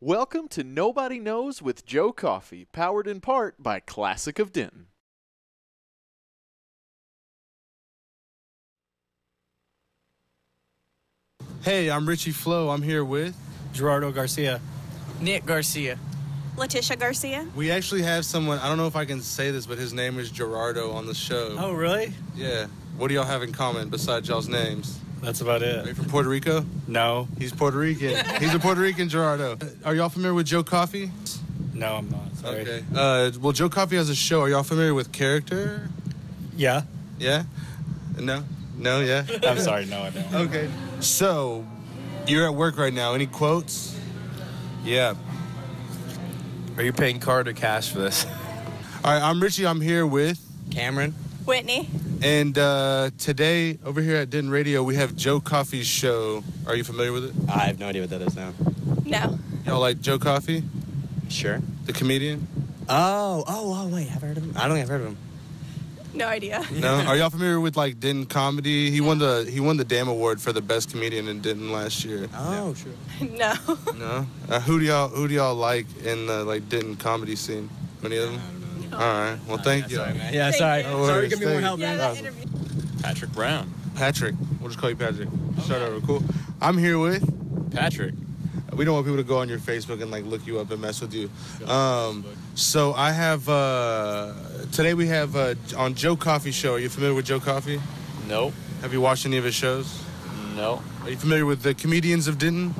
Welcome to Nobody Knows with Joe Coffee, powered in part by Classic of Denton. Hey, I'm Richie Flo. I'm here with Gerardo Garcia. Nick Garcia. Letitia Garcia. We actually have someone, I don't know if I can say this, but his name is Gerardo on the show. Oh, really? Yeah. What do y'all have in common besides y'all's names? That's about Are you it. from Puerto Rico? No. He's Puerto Rican. He's a Puerto Rican Gerardo. Are y'all familiar with Joe Coffee? No, I'm not. Sorry. Okay. Well, Joe Coffee has a show. Are y'all familiar with Character? Yeah. Yeah? No? No, yeah? I'm sorry. No, I don't. Okay. So, you're at work right now. Any quotes? Yeah. Are you paying card or cash for this? All right, I'm Richie. I'm here with... Cameron. Whitney. And today, over here at Denton Radio, we have Joe Coffee's show. Are you familiar with it? I have no idea what that is now. No. Y'all like Joe Coffee, Sure. the comedian? Oh, wait, have I heard of him? I don't think I've heard of him. No idea. No? Are y'all familiar with, like, Denton Comedy? He won the DAM Award for the best comedian in Denton last year. Oh, sure. No. No? Who do y'all like in the, like, Denton comedy scene? Any of them? All right. Well, thank you. Yeah, sorry. No worries. give me more help, Yeah, man. that interview. Patrick Brown. Patrick. We'll just call you Patrick. Start over. Cool. I'm here with... Patrick. We don't want people to go on your Facebook and like look you up and mess with you. So I have today we have on Joe Coffee show. Are you familiar with Joe Coffee? Nope. Have you watched any of his shows? No. Are you familiar with the Comedians of Denton?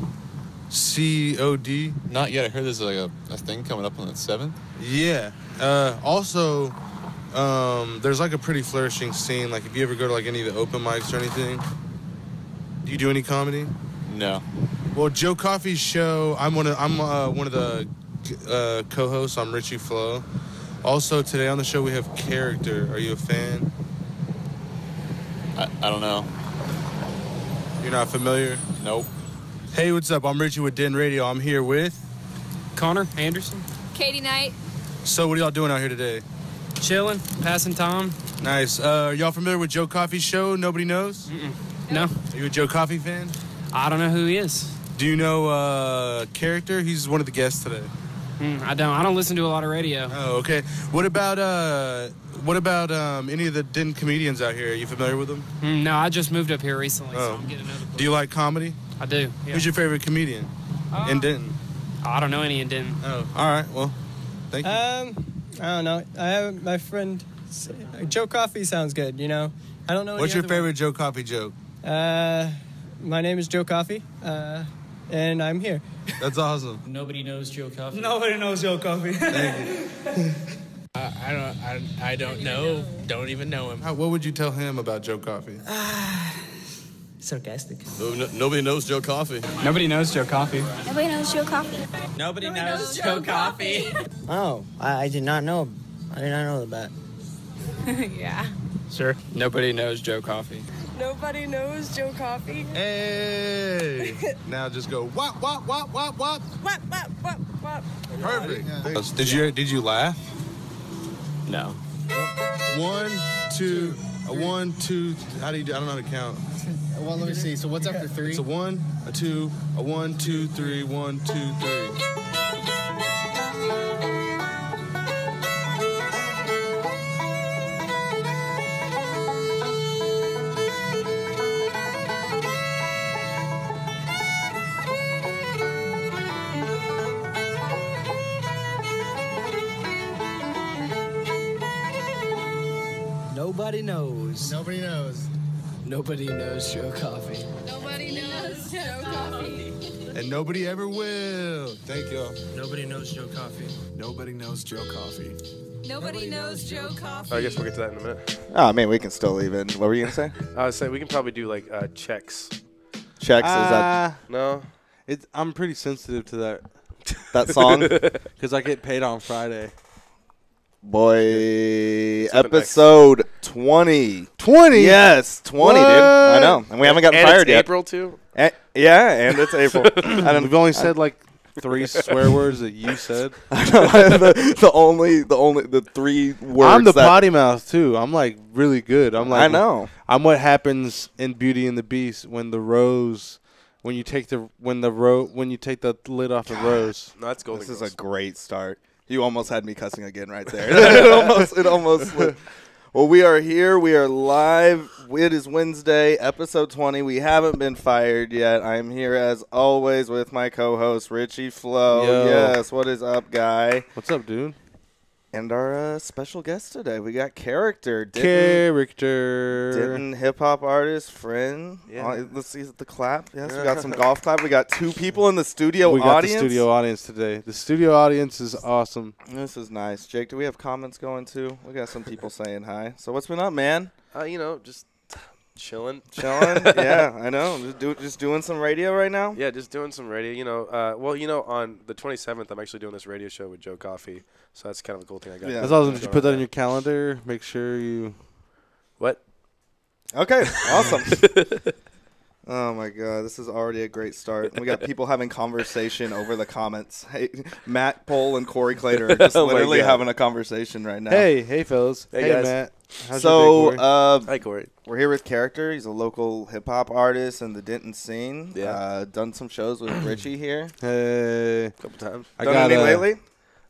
COD. Not yet. I heard there's like a thing coming up on the 7th. Yeah. Also, there's like a pretty flourishing scene. Like if you ever go to like any of the open mics or anything, do you do any comedy? No. Well, Joe Coffee's show. I'm one of the co-hosts. I'm Richie Flo. Also today on the show we have Character. Are you a fan? I don't know. You're not familiar? Nope. Hey, what's up? I'm Richie with Den Radio. I'm here with. Connor Anderson. Katie Knight. So what are y'all doing out here today? Chilling. Passing time. Nice. Y'all familiar with Joe Coffee's show? Nobody knows? No. Are you a Joe Coffee fan? I don't know who he is. Do you know Character? He's one of the guests today. I don't. I don't listen to a lot of radio. Oh, okay. What about any of the Denton comedians out here? Are you familiar with them? No, I just moved up here recently, so Oh. I'm getting another. Do you like comedy? I do. Yeah. Who's your favorite comedian in Denton? I don't know any in Denton. Oh, all right. Well, thank you. I don't know. I have my friend Joe Coffee sounds good. You know, I don't know. What's any your other favorite Joe Coffee joke? one. My name is Joe Coffee, and I'm here. That's awesome. Nobody knows Joe Coffee. Nobody knows Joe Coffee. I don't know. Don't even know him. What would you tell him about Joe Coffee? Sarcastic. Nobody knows Joe Coffee. Nobody knows Joe Coffee. Nobody knows Joe Coffee. Nobody knows Joe Coffee. Oh, I did not know. I did not know that. Yeah. Sure. Nobody knows Joe Coffee. Nobody knows Joe Coffee. Hey! Now just go wop wop wop wop wop. What? Perfect. Did you laugh? No. 1, 2, 1, 2. How do you do? I don't know how to count. Well, let me see. So what's after 3? It's a 1, a 2, a 1, 2, 3, 1, 2, 3. Nobody knows. Nobody knows. Nobody knows Joe Coffee. Nobody knows Joe Coffee. And nobody ever will. Thank y'all. Nobody knows Joe Coffee. Nobody knows Joe Coffee. Nobody knows Joe Coffee. I guess we'll get to that in a minute. Oh, I mean, we can still leave it. What were you gonna say? I was saying we can probably do like checks. Checks is that No? I'm pretty sensitive to that song? because I get paid on Friday. Boy, up next? episode 20. 20? Yes, 20, dude. I know, and we haven't gotten And fired it's yet. April too. Yeah, and it's April. We've only said like 3 swear words that you said. the 3 words. I'm the potty mouth too. I'm like really good. I'm like I know. I'm what happens in Beauty and the Beast when the rose when you take the lid off the rose. No, that's Golden This is Girls. a great start. You almost had me cussing again right there. it almost slipped. Well, we are here. We are live. It is Wednesday, episode 20. We haven't been fired yet. I'm here as always with my co-host, Richie Flo. Yo. Yes, what is up, guy? What's up, dude? And our special guest today, we got Character. Character. Hip-hop artist, friend. Yeah. Let's see the clap. Yes, we got some golf clap. We got two people in the studio We got audience. the studio audience today. The studio audience is awesome. This is nice. Jake, do we have comments going too? We got some people saying hi. So what's been up, man? Just chilling. Chilling? Yeah, I know. Just doing some radio right now? Yeah, just doing some radio. On the 27th, I'm actually doing this radio show with Joe Coffey. So that's kind of a cool thing I got. Yeah. That's awesome. Did you put that in your calendar? Make sure you. What? Okay, awesome. Oh, my God. This is already a great start. We got people having conversation over the comments. Hey, Matt Pohl and Corey Clater are just literally having a conversation right now. Hey, fellas. Hey, Hey, guys. Matt. How's your day, Corey? Hi, Corey. We're here with Character. He's a local hip-hop artist in the Denton scene. Yeah. Done some shows with Richie here. Hey. A couple times. Done anything lately?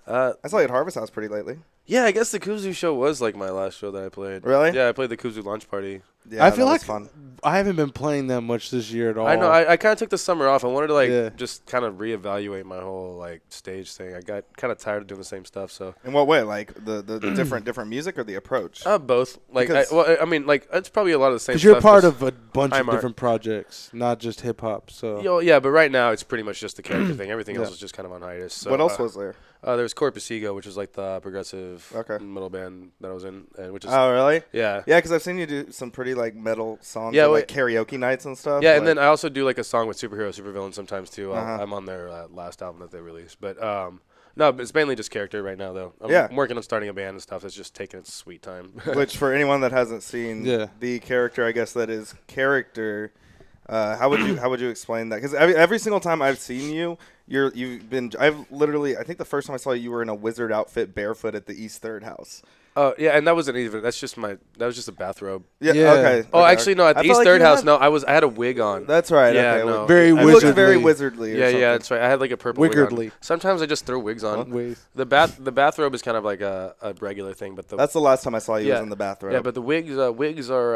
I saw you at Harvest House pretty lately. Yeah, I guess the Kuzu show was like my last show that I played. Really? Yeah, I played the Kuzu launch party. Yeah, I feel that like was fun. I haven't been playing that much this year at all. I know. I kind of took the summer off. I wanted to Yeah. just kind of reevaluate my whole stage thing. I got kind of tired of doing the same stuff. So In what way? Like the different music or the approach? both. Because- It's probably a lot of the same. Because you're stuff, part just of a bunch of I'm art. different projects, not just hip hop. So Yeah, but right now it's pretty much just the character thing. Everything else Yeah. is just kind of on hiatus. So, What else was there? There's Corpus Ego, which is like the progressive Okay. metal band that I was in, and which is Oh, really? yeah. Yeah, because I've seen you do some pretty metal songs. Yeah, at, wait. karaoke nights and stuff. Yeah, like- and then I also do a song with Superhero, Supervillain sometimes too. Uh-huh. I'm on their last album that they released, but no, it's mainly just character right now though. I'm working on starting a band and stuff. That's just taking its sweet time. Which, for anyone that hasn't seen the character, I guess that is Character. How would you explain that? Because every single time I've seen you, I think the first time I saw you were in a wizard outfit, barefoot at the East Third House. Oh yeah, and that wasn't even. That was just a bathrobe. Yeah. Okay. Oh, okay. actually no. At the I East felt like Third you House, had- no. I had a wig on. That's right. Yeah, okay. no. Very It looked wizardly. very wizardly. Or Yeah, something. yeah, that's right. I had a purple wig Wigardly. on. Sometimes I just throw wigs on. The bathrobe is kind of like a regular thing, but That's the last time I saw you was in the bathrobe. Yeah, but the wigs are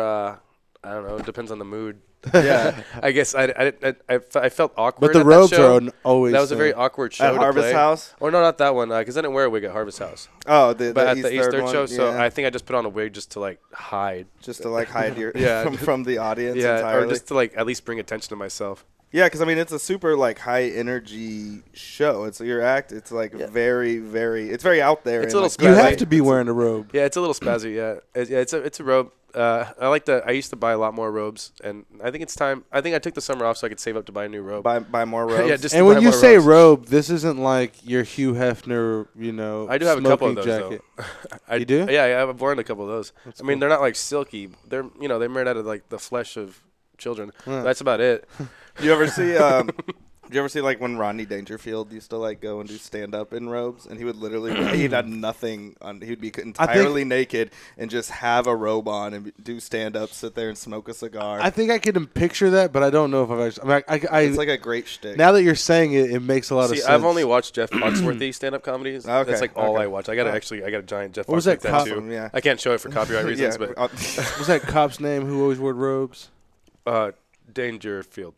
I don't know. It depends on the mood. Yeah. I guess I felt awkward. But the at that robes show. are always That was a very there. awkward show At to Harvest play. House? Or no, not that one. Because I didn't wear a wig at Harvest House. Oh, but at the East Third one, show, so yeah. I think I just put on a wig just to hide. Just to hide your Yeah. from the audience Yeah, entirely. or just to at least bring attention to myself. Yeah, because it's a super high energy show. It's your act. It's very, very. It's very out there. It's and, a little You spazzy. have to be wearing a robe. Yeah, it's a little spazzy. Yeah, it's a robe. I used to buy a lot more robes, and I think it's time. I think I took the summer off so I could save up to buy a new robe. Buy more robes. Yeah, just And to when buy you more say robes. robe, this isn't like your Hugh Hefner, I do have a couple of those jacket. though. You do? Yeah, I've worn a couple of those. I mean, they're not silky. They're they're made out of the flesh of children. Yeah. That's about it. You ever see? Do you ever see when Rodney Dangerfield used to go and do stand up in robes, and he would literally he'd had nothing on. He'd be entirely naked and just have a robe on and do stand up, sit there and smoke a cigar. I think I can picture that, but I don't know if I've actually. It's like a great shtick. Now that you're saying it, it makes a lot of sense. I've only watched Jeff Foxworthy stand-up comedies. Okay, That's all okay. I watch. I got a giant Jeff What was Foxworthy that cop- tattoo. Yeah. I can't show it for copyright reasons, Yeah. but What's that cop's name who always wore robes? Dangerfield.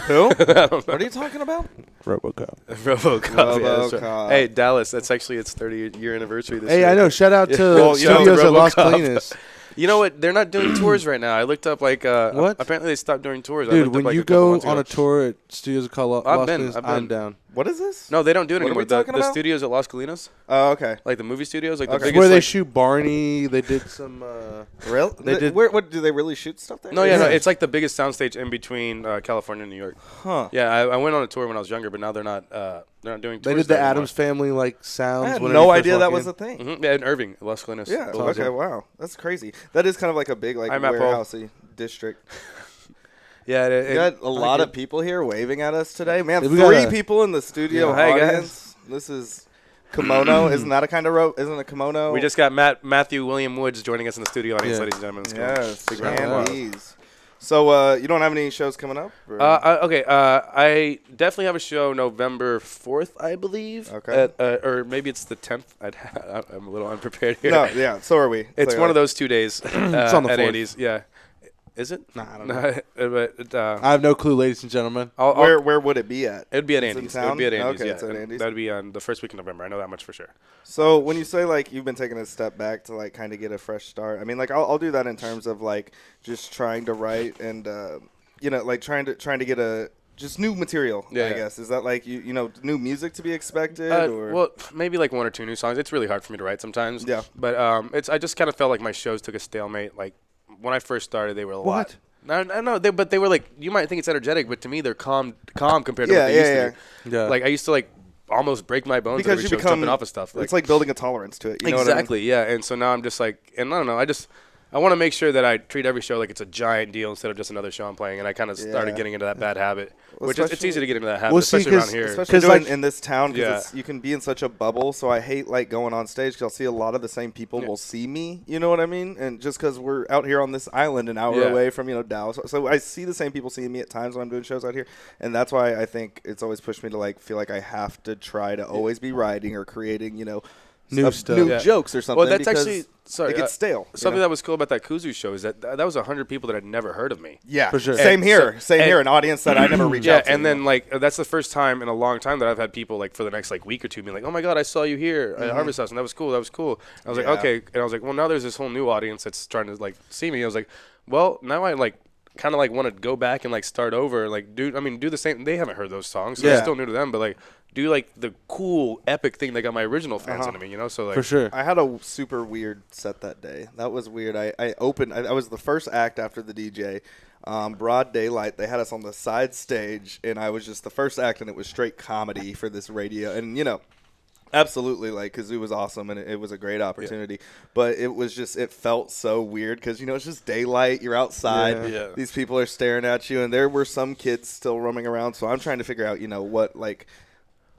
Who? What are you talking about? RoboCop. RoboCop. Yeah, that's right. RoboCop. Hey, Dallas, that's actually its 30-year anniversary this Hey, year. I know. Shout out to Well, you know, Studios at Las RoboCop. Colinas. You know what? They're not doing tours right now. I looked up What? Apparently they stopped doing tours. I Dude, looked up, when you a couple go months on ago. a tour at Studios at Las I've been, Colinas, I've been. I'm down. What is this? No, they don't do it What are anymore. we talking The about? studios at Las Colinas, Oh, okay. like the movie studios, like the Okay. biggest. Where they like- shoot Barney. They did some. Real? They did- What do they really shoot stuff there? No, yeah, no, it's like the biggest soundstage in between California and New York. Huh. Yeah, I went on a tour when I was younger, but now they're not doing. They tours did the there anymore. Adams Family sounds. I had whenever no you first idea walk that in. was a thing. Mhm, yeah, in Irving, Las Colinas. Yeah. Those ones, Okay. Wow. That's crazy. That is kind of like a big Hi, Matt Paul. warehousey district. Yeah, We got a lot of people here waving at us today. Man, We got 3 a- people in the studio Yeah. Hi, guys. audience. This is kimono. Isn't that a kind of robe? Isn't a kimono? We just got Matthew William Woods joining us in the studio audience, Yeah. ladies and gentlemen. Let's go. Yes. Big round of applause. Andes. So you don't have any shows coming up? Or? I definitely have a show November 4th, I believe. Okay. Or maybe it's the 10th. I'm a little unprepared here. No, yeah, so are we. It's So, one of those 2 days on the at 4th. Andy's. Yeah. Is it? Nah, I don't know. But I have no clue, ladies and gentlemen. where would it be at? It'd be at It's in Andy's. town? It'd be at Andy's. Okay, Yeah. it's at And Andy's. that'd be on the first week of November. I know that much for sure. So when you say like you've been taking a step back to like kind of get a fresh start, I mean like I'll do that in terms of like just trying to write and like trying to get a just new material. Yeah. I guess is that like you know new music to be expected or Well, maybe like 1 or 2 new songs. It's really hard for me to write sometimes. Yeah. But I just kind of felt like my shows took a stalemate. Like when I first started, they were a lot. No, but they were like, you might think it's energetic, but to me they're calm compared to what they used to be. Yeah. Like I used to like almost break my bones because every you show become jumping off of stuff. it's like building a tolerance to it. You know what I mean? Exactly, yeah. And so now I'm just like, and I don't know, I want to make sure that I treat every show like it's a giant deal instead of just another show I'm playing. And I kind of started getting into that bad habit, which is, it's easy to get into that habit, especially around here. Especially like, in this town, because you can be in such a bubble. So I hate like going on stage because I'll see a lot of the same people will see me. You know what I mean? And just because we're out here on this island, an hour away from Dallas, so I see the same people seeing me at times when I'm doing shows out here, and that's why I think it's always pushed me to like feel like I have to try to always be writing or creating, New stuff. new jokes or something. Well, that's because actually it gets stale. Something that was cool about that Kuzu show is that was 100 people that had never heard of me. Yeah, for sure. Same here. An audience that I never reached out to. And then like that's the first time in a long time that I've had people like for the next like week or two be like, "Oh my God, I saw you here at Harvest House, and that was cool. That was cool." I was like, "Okay," and I was like, "Well, now there's this whole new audience that's trying to like see me." I was like, "Well, now I like." Kind of like want to go back and like start over, like do the same. They haven't heard those songs, so it's still new to them. But like do like the cool epic thing that got my original fans into me, So like for sure, I had a super weird set that day. That was weird. I opened. I was the first act after the DJ. Broad daylight. They had us on the side stage, and I was just the first act, and it was straight comedy for this radio, and absolutely, like, Kazoo was awesome, and it was a great opportunity. But it was just, it felt so weird because, it's just daylight. You're outside. Yeah. These people are staring at you, and there were some kids still roaming around. So I'm trying to figure out,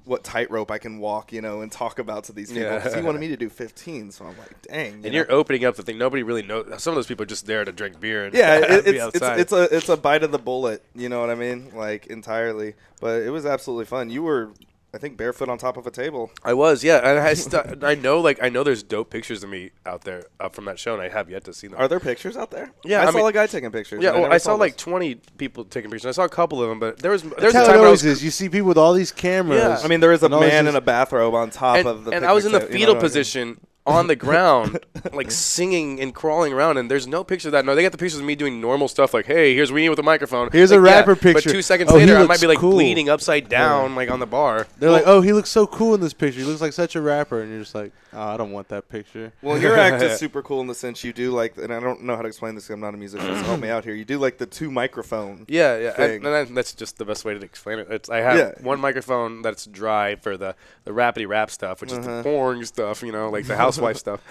what tightrope I can walk, and talk about to these people. Because he wanted me to do 15, so I'm like, dang. And you're opening up the thing. Nobody really knows. Some of those people are just there to drink beer and be outside. It's a bite of the bullet. You know what I mean? Like, entirely. But it was absolutely fun. You were, I think, barefoot on top of a table. I was, yeah. And I know there's dope pictures of me out there from that show, and I have yet to see them. Are there pictures out there? Yeah, I saw a guy taking pictures. Yeah, well, I saw like 20 people taking pictures. I saw a couple of them, but there's that's a how time it where always is. You see people with all these cameras. Yeah. I mean, there is a and always man in just- a bathrobe on top of the and I was in the picnic table, fetal position on the ground, like singing and crawling around, and there's no picture of that. No, they got the pictures of me doing normal stuff, like, hey, here's me with a microphone. Here's like, a rapper picture. But 2 seconds Oh, he later, I might looks be like cool. bleeding upside down, like on the bar. They're like, oh, he looks so cool in this picture. He looks like such a rapper. And you're just like, oh, I don't want that picture. Well, your act is super cool in the sense you do like, and I don't know how to explain this because I'm not a musician, so help me out here. You do like the 2 microphone. Yeah. thing. And that's just the best way to explain it. I have one microphone that's dry for the rapidy rap stuff, which is the boring stuff, like the housewife stuff.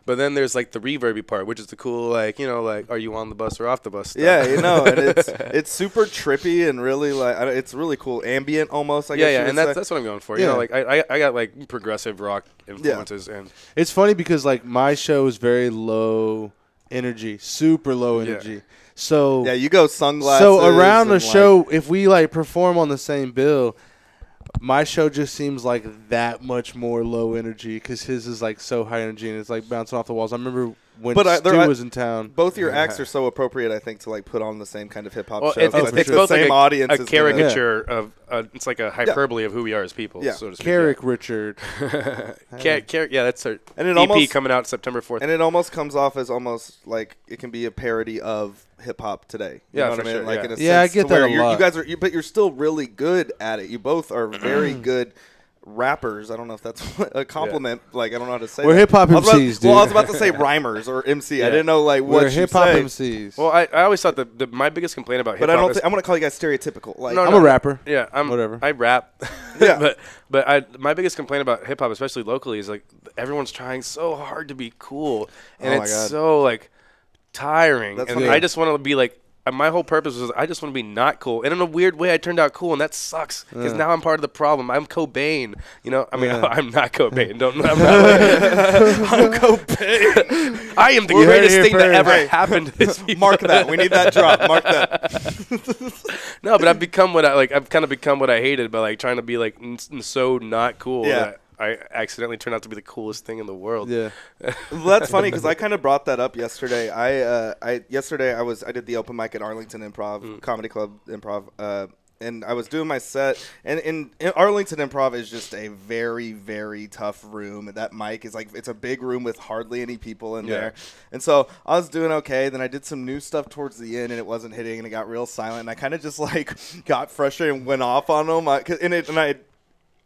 But then there's like the reverby part, which is the cool, like, are you on the bus or off the bus stuff. Yeah, and it's super trippy and really like it's really cool, ambient almost. I guess. Yeah, and that's what I'm going for. Yeah. Like I got like progressive rock influences, and it's funny because like my show is very low energy, super low energy. So yeah, you go sunglasses. So around the and, show, if we like perform on the same bill, my show just seems like that much more low energy because his is like so high energy and it's like bouncing off the walls. I remember when Stu was in town. Both your acts are so appropriate, I think, to like put on the same kind of hip hop show. It's the both same like audience. a caricature of it's like a hyperbole of who we are as people. Yeah, so to speak. Carrick Richard. Yeah, that's our and it EP coming out September 4th. And it almost comes off as almost like it can be a parody of hip hop today. You know what I mean? Sure, like in a I sense get to that where a lot. You guys are, but you're still really good at it. You both are very good rappers. I don't know if that's a compliment. Like I don't know how to say. We're hip hop MCs, dude. Well, I was about to say rhymers or MC. I didn't know like what We're hip hop MCs. Well, I always thought that my biggest complaint about hip hop. But I don't think I'm gonna call you guys stereotypical. Like I'm a rapper. Yeah, whatever. I rap. Yeah, but my biggest complaint about hip hop, especially locally, is like everyone's trying so hard to be cool, and it's so like tiring. That's and funny. I just want to be like my whole purpose was I just want to be not cool. And in a weird way, I turned out cool, and that sucks because now I'm part of the problem. I'm Cobain. You know, I mean, I'm not Cobain. I'm Cobain. I am the greatest thing that ever happened to this people. Mark that. We need that drop. Mark that. No, but I've become what I like. I've kind of become what I hated by like trying to be like so not cool. Yeah. That I accidentally turned out to be the coolest thing in the world. Yeah. Well, that's funny because I kind of brought that up yesterday. I did the open mic at Arlington Improv Comedy Club Improv, and I was doing my set. And in Arlington Improv is just a very, very tough room. That mic is like it's a big room with hardly any people in there. And so I was doing okay. Then I did some new stuff towards the end, and it wasn't hitting, and it got real silent. And I kind of just like got frustrated and went off on them. I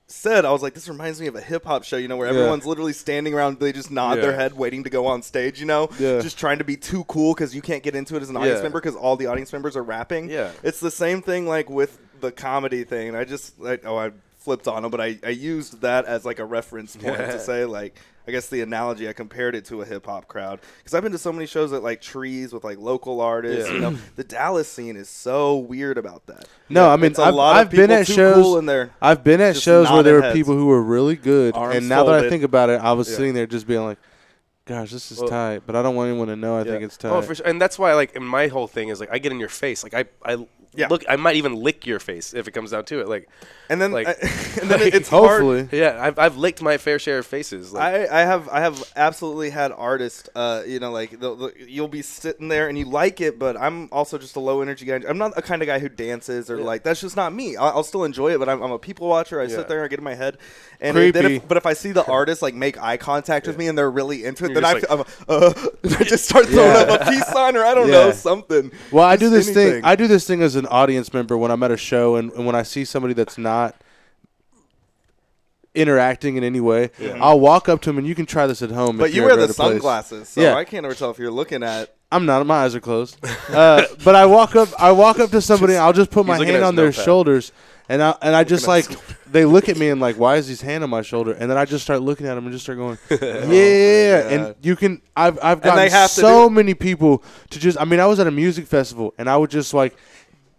said, I was like, this reminds me of a hip-hop show, you know, where everyone's literally standing around, they just nod their head waiting to go on stage, you know, just trying to be too cool because you can't get into it as an audience member because all the audience members are rapping. It's the same thing like with the comedy thing. I flipped on them, but I used that as like a reference point to say like, I guess the analogy, I compared it to a hip hop crowd because I've been to so many shows at like Trees with like local artists. You know, the Dallas scene is so weird about that. No, I mean I've been at shows. I've been at shows where there were people who were really good, and now that I think about it, I was sitting there just being like, "Gosh, this is tight," but I don't want anyone to know I think it's tight. Oh, for sure. And that's why like my whole thing is like I get in your face, like I look, I might even lick your face if it comes down to it, like. And then, like, and then it's hard. Yeah, I've licked my fair share of faces. Like. I have absolutely had artists, you know, like you'll be sitting there and you like it, but I'm also just a low energy guy. I'm not a kind of guy who dances or like that's just not me. I'll still enjoy it, but I'm a people watcher. I sit there, I get in my head, and but if I see the artist like make eye contact with me and they're really into it, then I just start throwing up a peace sign or I don't know something. Well, I do this thing. I do this thing as an audience member when I'm at a show and when I see somebody that's not interacting in any way, I'll walk up to them, and you can try this at home. But you wear the sunglasses, so I can't ever tell if you're looking at. I'm not. My eyes are closed. But I walk up to somebody, and I'll just put my hand on their shoulders, and I just like they look at me and like, why is his hand on my shoulder? And then I just start looking at them and just start going, and you can. I've gotten so many people to just. I mean, I was at a music festival, and I would just like.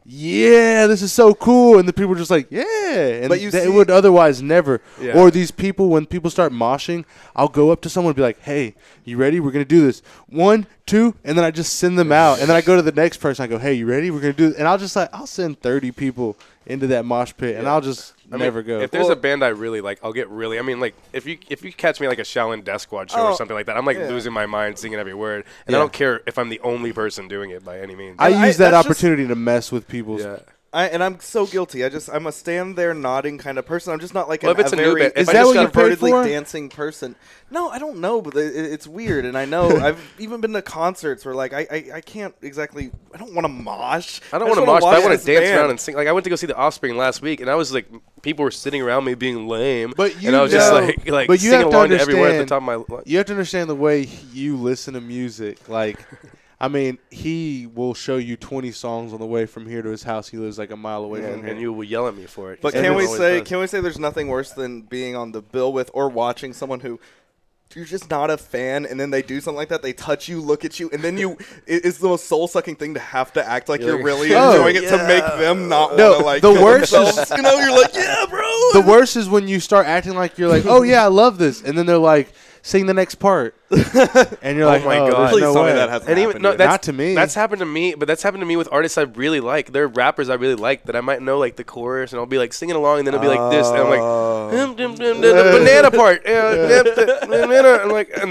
Yeah, this is so cool, and the people are just like, and but they would otherwise never. Or these people, when people start moshing, I'll go up to someone and be like, hey, you ready? We're going to do this. 1, 2, and then I just send them out, and then I go to the next person, I go, hey, you ready? We're going to do this. And I'll just like, I'll send 30 people into that mosh pit, and I'll just never go. If there's a band I really like, I'll get really. I mean, like if you catch me like a Shaolin Death Squad show or something like that, I'm like losing my mind singing every word, and I don't care if I'm the only person doing it by any means. I use that opportunity to mess with people's. And I'm so guilty. I'm a stand there nodding kind of person. I'm just not like a very is that what you paid for? Dancing person. No, I don't know, but it's weird. And I know I've even been to concerts where like I can't exactly. I don't want to mosh. I don't want to mosh, but I want to dance around and sing. Like I went to go see The Offspring last week, and I was like, people were sitting around me being lame, and I was just like but singing along to every word at the top of my. You have to understand the way you listen to music, like. I mean, he will show you 20 songs on the way from here to his house. He lives like a mile away from here. And you will yell at me for it. But can we say there's nothing worse than being on the bill with or watching someone who you're just not a fan, and then they do something like that. They touch you, look at you, and then it's the most soul-sucking thing to have to act like you're really enjoying it to make them not want to like the worst is, you know, you're like, yeah, bro. The worst is when you start acting like you're like, oh, yeah, I love this, and then they're like, sing the next part. And you're like, oh my God. Please no tell way. Me that hasn't happened yet. Not to me. That's happened to me, but that's happened to me with artists I really like. There are rappers I really like that I might know like the chorus, and I'll be like singing along, and then it'll be like this, and I'm like, the banana part. And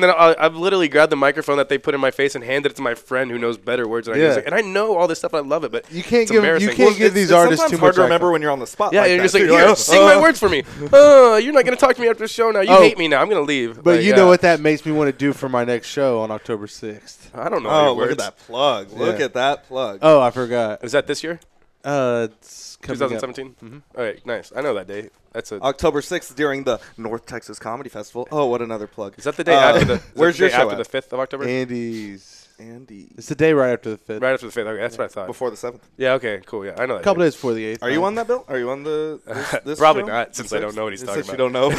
then I've literally grabbed the microphone that they put in my face and handed it to my friend who knows better words than I do. And I know all this stuff, and I love it, but you can't give these artists too much. It's hard to remember when you're on the spot. Yeah, you're just like, here, sing my words for me. You're not going to talk to me after the show now. You hate me now. I'm going to leave. But you know what that makes me want to do for my next show on October 6th. I don't know. Oh, look at that plug. Look at that plug. Oh, I forgot. Is that this year? It's 2017? Mm-hmm. All right, nice. I know that date. That's October 6th during the North Texas Comedy Festival. Oh, what another plug. Is that the day after the Where's your show after the 5th of October? Andy's. It's the day right after the 5th. Right after the 5th. Okay, that's what I thought. Before the 7th. Yeah, okay, cool. Yeah, I know that. A couple days before the 8th. Are you on that, Bill? Are you on this Probably show? not, since I don't know what he's talking about. Since you don't know.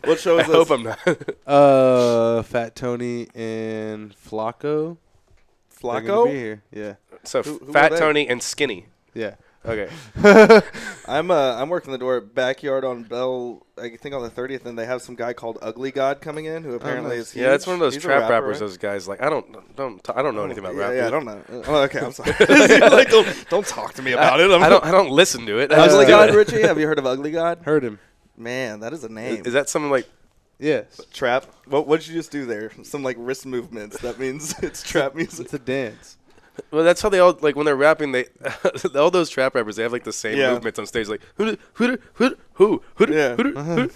What show is this? I hope I'm not. Fat Tony and Flacco. Flacco? Be here. Yeah. So Who Fat are they? Tony and Skinny. Yeah. Okay. I'm working the door at Backyard on Bell. I think on the 30th, and they have some guy called Ugly God coming in, who apparently is huge. Yeah, that's one of those He's a trap rapper, rappers. right? Those guys like I don't know anything about rap. Yeah, I dude. don't know. Oh, okay, I'm sorry. You're like, don't talk to me about it. I don't listen to it. I just Ugly do God, it. Richie. Have you heard of Ugly God? Heard him. Man, that is a name. Is that something like? Yes. Trap? What did you just do there? Some like wrist movements. That means it's trap music. It's a dance. Well, that's how they all like when they're rapping. They all those trap rappers. They have like the same Yeah. movements on stage, like who. Yeah. And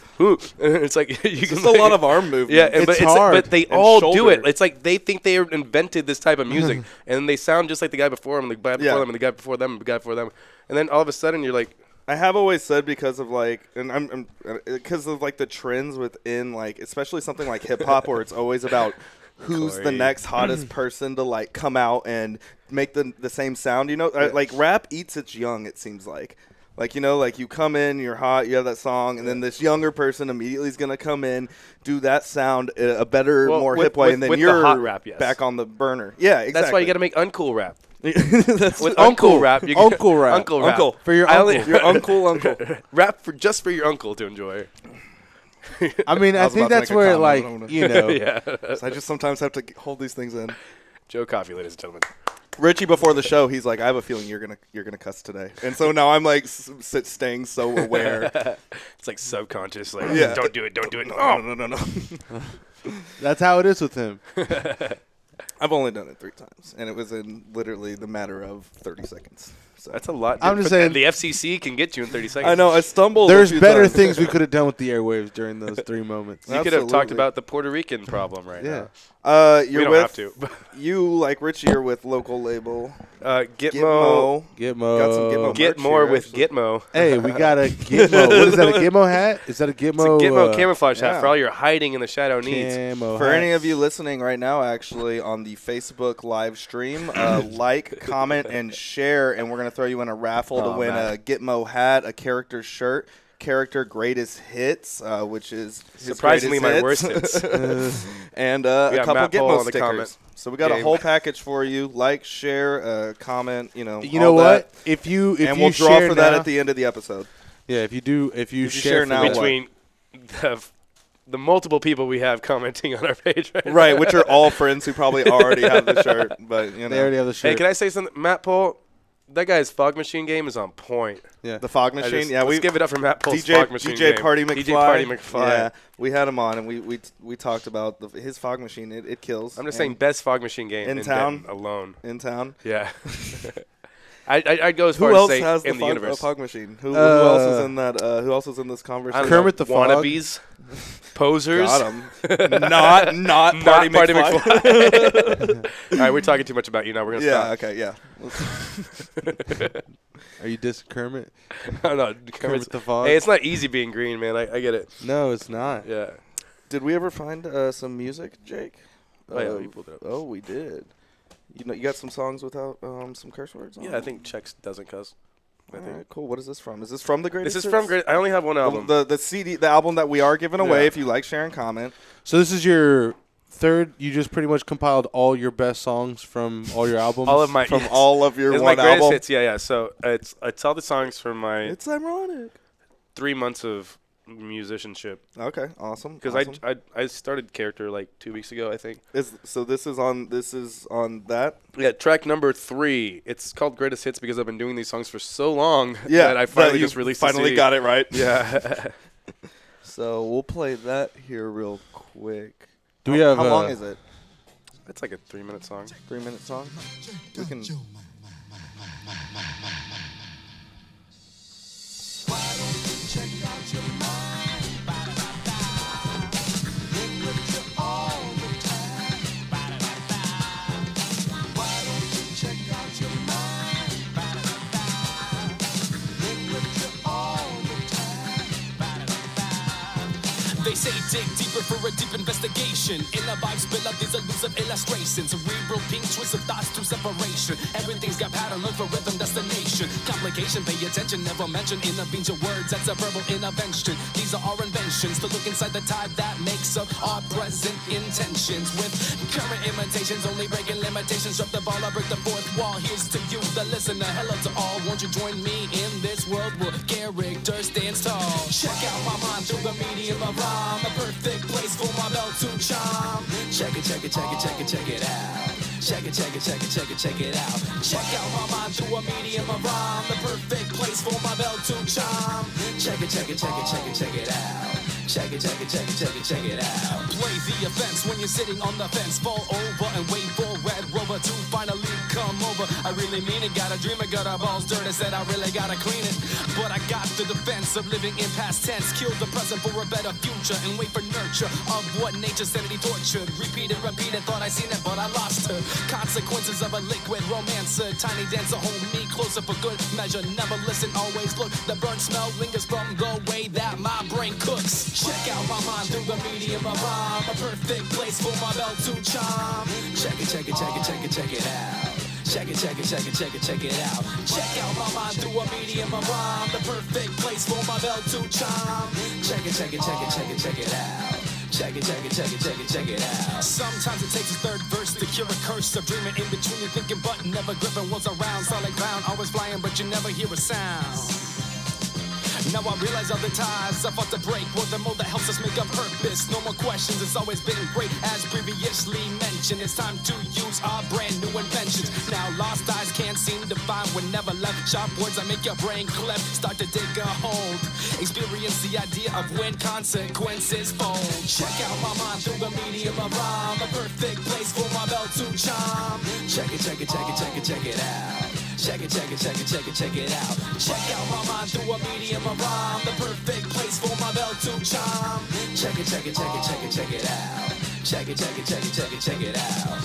it's like you can Just a lot of arm movement. Yeah, and, It's hard. but they And all do shoulder. it. It's like they think they invented this type of music, and they sound just like the guy before them, the guy before Yeah. them, and the guy before them, and the guy before them, and then all of a sudden you're like, I have always said because of like, and I'm because of like the trends within like, especially something like hip hop, where it's always about who's the Corey. next hottest person to like come out and make the same sound. You know, like rap eats its young. It seems like. Like, you know, like you come in, you're hot, you have that song, and then this younger person immediately is going to come in, do that sound a better, Well, more with- hip way, with- and then with the you're hot rap, yes. back on the burner. Yeah, exactly. that's why you got to make uncool rap. That's With Uncle uncool rap, you Uncle rap. uncle rap. Uncle. For your I uncle. only- your uncle. rap for just for your uncle to enjoy. I mean, I I was think about to that's make a where, comment, like, I don't wanna- you know. Yeah, I just sometimes have to hold these things in. Joe Coffey, ladies and gentlemen. Richie, before the show, he's like, "I have a feeling you're gonna cuss today," and so now I'm like staying so aware. It's like subconscious, like Yeah. don't do it. No. That's how it is with him. I've only done it 3 times, and it was in literally the matter of 30 seconds. So That's a lot. I'm dude. just But saying- the FCC can get you in 30 seconds. I know I stumbled. There's a few better times. things we could have done with the airwaves during those 3 moments. You could have talked Absolutely. about the Puerto Rican problem right Yeah. now. You're We don't with have to. you like Richie. You're with local label Gitmo. Gitmo. Got some Gitmo Get merch more here, with actually. Gitmo. Hey, we got a Gitmo. What is that, a Gitmo hat? Is that a Gitmo? It's a Gitmo camouflage hat yeah. for all your hiding in the shadow needs. Camo For hats. any of you listening right now, actually on the Facebook live stream, like, comment, and share, and we're gonna throw you in a raffle to win a Gitmo hat, a character shirt, character greatest hits, which is his Surprisingly my greatest worst hits. and We a got couple Matt Pohl Gitmo on the stickers. comment. So we got a game. whole package for you. Like, share, comment. You know You know all what? that. If you And we'll draw share for that now- at the end of the episode. Yeah, if you share share now, for what? Between the multiple people we have commenting on our page right now. Right, which are all friends who probably already have the shirt, but you know. they already have the shirt. Hey, can I say something? Matt Pohl, that guy's fog machine game is on point. Yeah. The fog machine, yeah. Let's give it up for Matt Pohl's DJ fog machine DJ game. Party McFly. DJ Party McFly. Yeah, we had him on, and we talked about his fog machine. It kills. I'm just And saying, best fog machine game in town? Denton alone. in town. Yeah. I'd go as far Who as else say has in the the universe. fog machine? Who else is in that? Who else is in this I conversation? don't know, Kermit the Frog? wannabes, posers. Got him. not Party Party McFly. McFly. All right, we're talking too much about you now. We're gonna Yeah. stop. Okay. Yeah. Are you dissing Kermit? No, Kermit the Frog? Hey, it's not easy being green, man. I get it. No, it's not. Yeah. Did we ever find some music, Jake? Oh, yeah, you pulled it up. Oh, we did. You know, you got some songs without some curse words on Yeah, I think Chex doesn't cuss. All right, cool. What is this from? Is this from the greatest? This is from Hits? Great. I only have one album. The CD, the album that we are giving away. Yeah. If you like, share, and comment. So this is your third. You just pretty much compiled all your best songs from all your albums. all of my From all of your it's one my greatest album. hits. Yeah. So it's all the songs from my It's ironic. 3 months of musicianship. Okay, awesome. Because awesome. I started Character like 2 weeks ago, I think. So this is on that. Yeah, track number 3. It's called Greatest Hits because I've been doing these songs for so long Yeah, that I finally you just released finally the CD. got it right. Yeah. So we'll play that here real quick. Do we have how long is it? It's like a 3-minute song. 3-minute song. We can. They say dig deeper for a deep investigation. In the vibe spill up these elusive illustrations. Cerebral pink twist of thoughts to separation. Everything's got pattern, look for rhythm, destination. Complication, pay attention, never mention. Intervenes your words, that's a verbal intervention. These are our inventions to look inside the tide that makes up our present intentions. With current imitations, only breaking limitations. Drop the ball, I break the fourth wall. Here's to you, the listener. Hello to all. Won't you join me in this world where character stands tall? Check out my mind through the medium of rhyme. A perfect place for my bell to chime. Check it, check it, check it, check it, check it out. Check it, check it, check it, check it, check it out. Check out my mind through a medium of rhyme. The perfect place for my bell to chime. Check it, check it, check it, check it, check it out. Check it, check it, check it, check it, check it out. Play the offense when you're sitting on the fence. Fall over and wait for Red Rover to finally come over. I really mean it, got a dream, I got our balls dirty. Said I really gotta clean it. But I got the defense of living in past tense. Kill the present for a better future and wait for nurture of what nature sanity tortured. Repeat and thought I seen it, but I lost her. Consequences of a liquid romancer. Tiny dancer, hold me closer for good measure. Never listen, always look. The burnt smell lingers from the way that my brain cooks. Check out my mind through the medium of rhyme. A perfect place for my bell to chime. Check it, check it, check it, check it, check it out. Check it, check it, check it, check it, check it out. Check out my mind through a medium of rhyme. The perfect place for my bell to chime. Check it, check it, check it, check it, check it out. Check it, check it, check it, check it, check it out. Sometimes it takes a third verse to cure a curse of dreaming in between your thinking, but never gripping was around. Solid ground, always flying, but you never hear a sound. Now I realize all the ties I fought to break were the mold that helps us make a purpose. No more questions, it's always been great. As previously mentioned, it's time to use our brand new inventions. Now lost eyes can't seem to find what never left. Sharp words that make your brain clip. Start to dig a hold. Experience the idea of when consequences fold. Check out my mind through the medium of rhyme. A perfect place for my bell to chime. Check it, check it, check it, check it, check it out. Check it, check it, check it, check it, check it out. Check out my mind through a medium of rhyme. The perfect place for my bell to chime. Check it, check it, check it, check it, check it out. Check it, check it, check it, check it, check it out.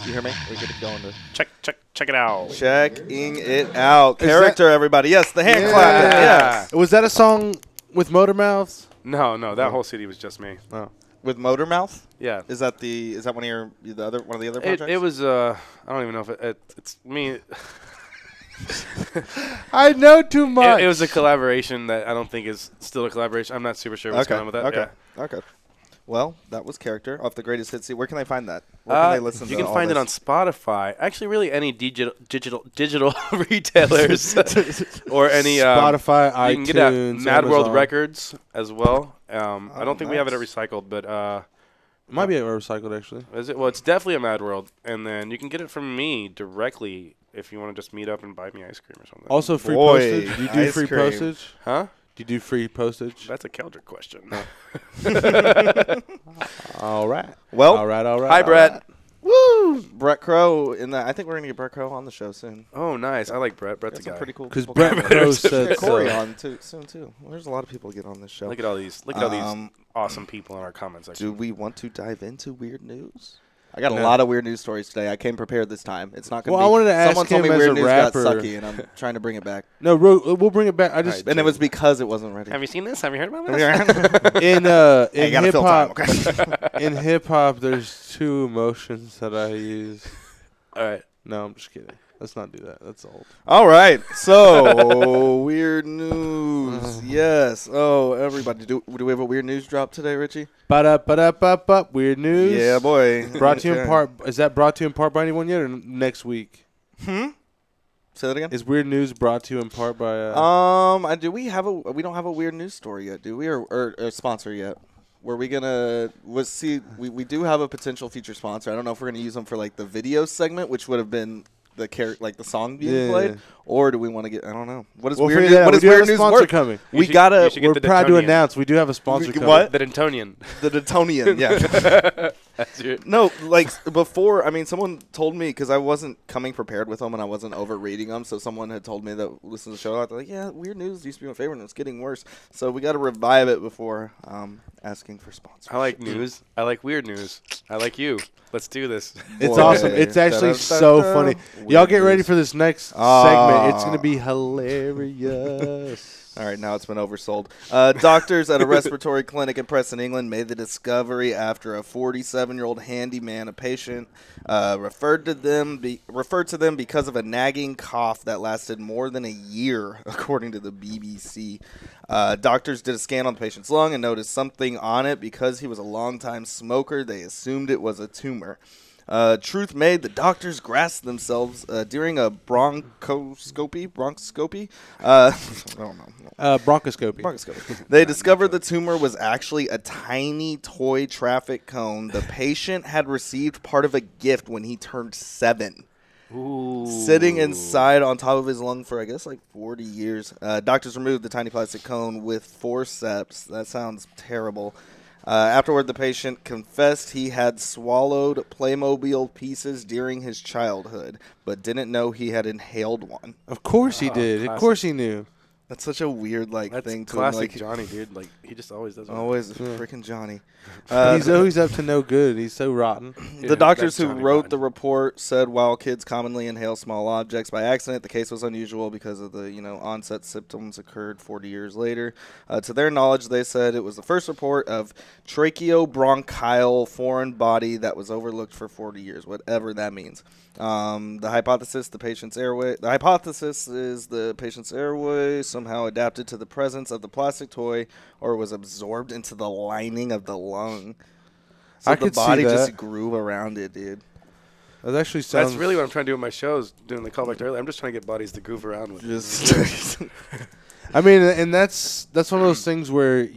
You hear me? We're good to go into check it out. Checking it out. Character, everybody. Yes, the hand clapping. Yes. Was that a song with Motor Mouths? No, that whole CD was just me. Oh. With Motor Mouth? Yeah. Is that one of the other projects? It was I don't even know if it's me. I know too much. It was a collaboration that I don't think is still a collaboration. I'm not super sure what's going on with that. Okay. Yeah. Okay. Well, that was Character off the Greatest Hits. Where can they find that? Where can they listen to You can all find it this? on Spotify. Actually, really any digital retailers or any Spotify, iTunes, you can get it at Mad World Amazon. Records as well. I don't think we have it at Recycled, but it might be at Recycled actually. Is it? Well, it's definitely a Mad World, and then you can get it from me directly if you want to just meet up and buy me ice cream or something. Also, free postage. Do you do ice free cream. postage? Huh? Do you do free postage? That's a Keldrick question. All right. Well, all right. Hi, Brett. Woo! Brett Crow. I think we're gonna get Brett Crow on the show soon. Oh, nice. I like Brett. Brett's a guy. Pretty cool. Because people Brett coming. Crow said Get Corey so. on soon too. Well, there's a lot of people get on this show. Look at all these. Look at all these awesome people in our comment section. Do we want to dive into weird news? I got a lot of weird news stories today. I came prepared this time. It's not going to be. I wanted to ask someone told me him as weird a news rapper. got sucky, and I'm trying to bring it back. No, we'll bring it back. I just and it was because it wasn't ready. Have you seen this? Have you heard about this? in Hey, you gotta hip fill hop. time, okay? In hip hop, there's two emotions that I use. All right. No, I'm just kidding. Let's not do that. That's old. All right. So weird news. Yes. Oh, everybody. Do we have a weird news drop today, Richie? Ba-da-ba-da-ba-ba. Weird news. Yeah, boy. Brought to you in Okay. part. Is that brought to you in part by anyone yet, or next week? Say that again. Is weird news brought to you in part by? Do we have we don't have a weird news story yet, do we, or a sponsor yet? Were we gonna we do have a potential future sponsor. I don't know if we're gonna use them for like the video segment, which would have been the song being played, or do we want to get? I don't know. What is weird? What is weird news sponsor work? coming? We gotta. you should get We're the proud to Daytonian. announce we do have a sponsor coming. What? The Daytonian. The Daytonian. Yeah. No, like before. I mean, someone told me because I wasn't coming prepared with them and I wasn't over reading them. So someone had told me that listen to the show. They're like, yeah, weird news used to be my favorite, and it's getting worse. So we got to revive it before asking for sponsors. I like news. I like weird news. I like you. Let's do this. It's awesome. It's actually so funny. Y'all get ready for this next segment. It's gonna be hilarious. All right, now it's been oversold. Doctors at a respiratory clinic in Preston, England, made the discovery after a 47-year-old handyman, a patient, referred to them because of a nagging cough that lasted more than a year, according to the BBC. Doctors did a scan on the patient's lung and noticed something on it. Because he was a longtime smoker, they assumed it was a tumor. Truth made, the doctors grasped themselves during a bronchoscopy. I don't know. Bronchoscopy. They discovered the tumor was actually a tiny toy traffic cone. The patient had received part of a gift when he turned 7. Ooh. Sitting inside on top of his lung for, I guess, like 40 years. Doctors removed the tiny plastic cone with forceps. That sounds terrible. Afterward, the patient confessed he had swallowed Playmobil pieces during his childhood, but didn't know he had inhaled one. Of course he did. Classic. Of course he knew. That's such a weird thing to him. Classic Johnny, dude. Like he just always does. Always freaking Johnny. He's always up to no good. He's so rotten. The doctors who wrote the report said while kids commonly inhale small objects by accident, the case was unusual because of the onset symptoms occurred 40 years later. To their knowledge, they said it was the first report of tracheobronchial foreign body that was overlooked for 40 years, whatever that means. The hypothesis is the patient's airway somehow adapted to the presence of the plastic toy or was absorbed into the lining of the lung. So the body just grew around it, dude. That actually sounds... That's really what I'm trying to do with my shows, doing the callback to earlier. I'm just trying to get bodies to groove around with. I mean, and that's one of those things where,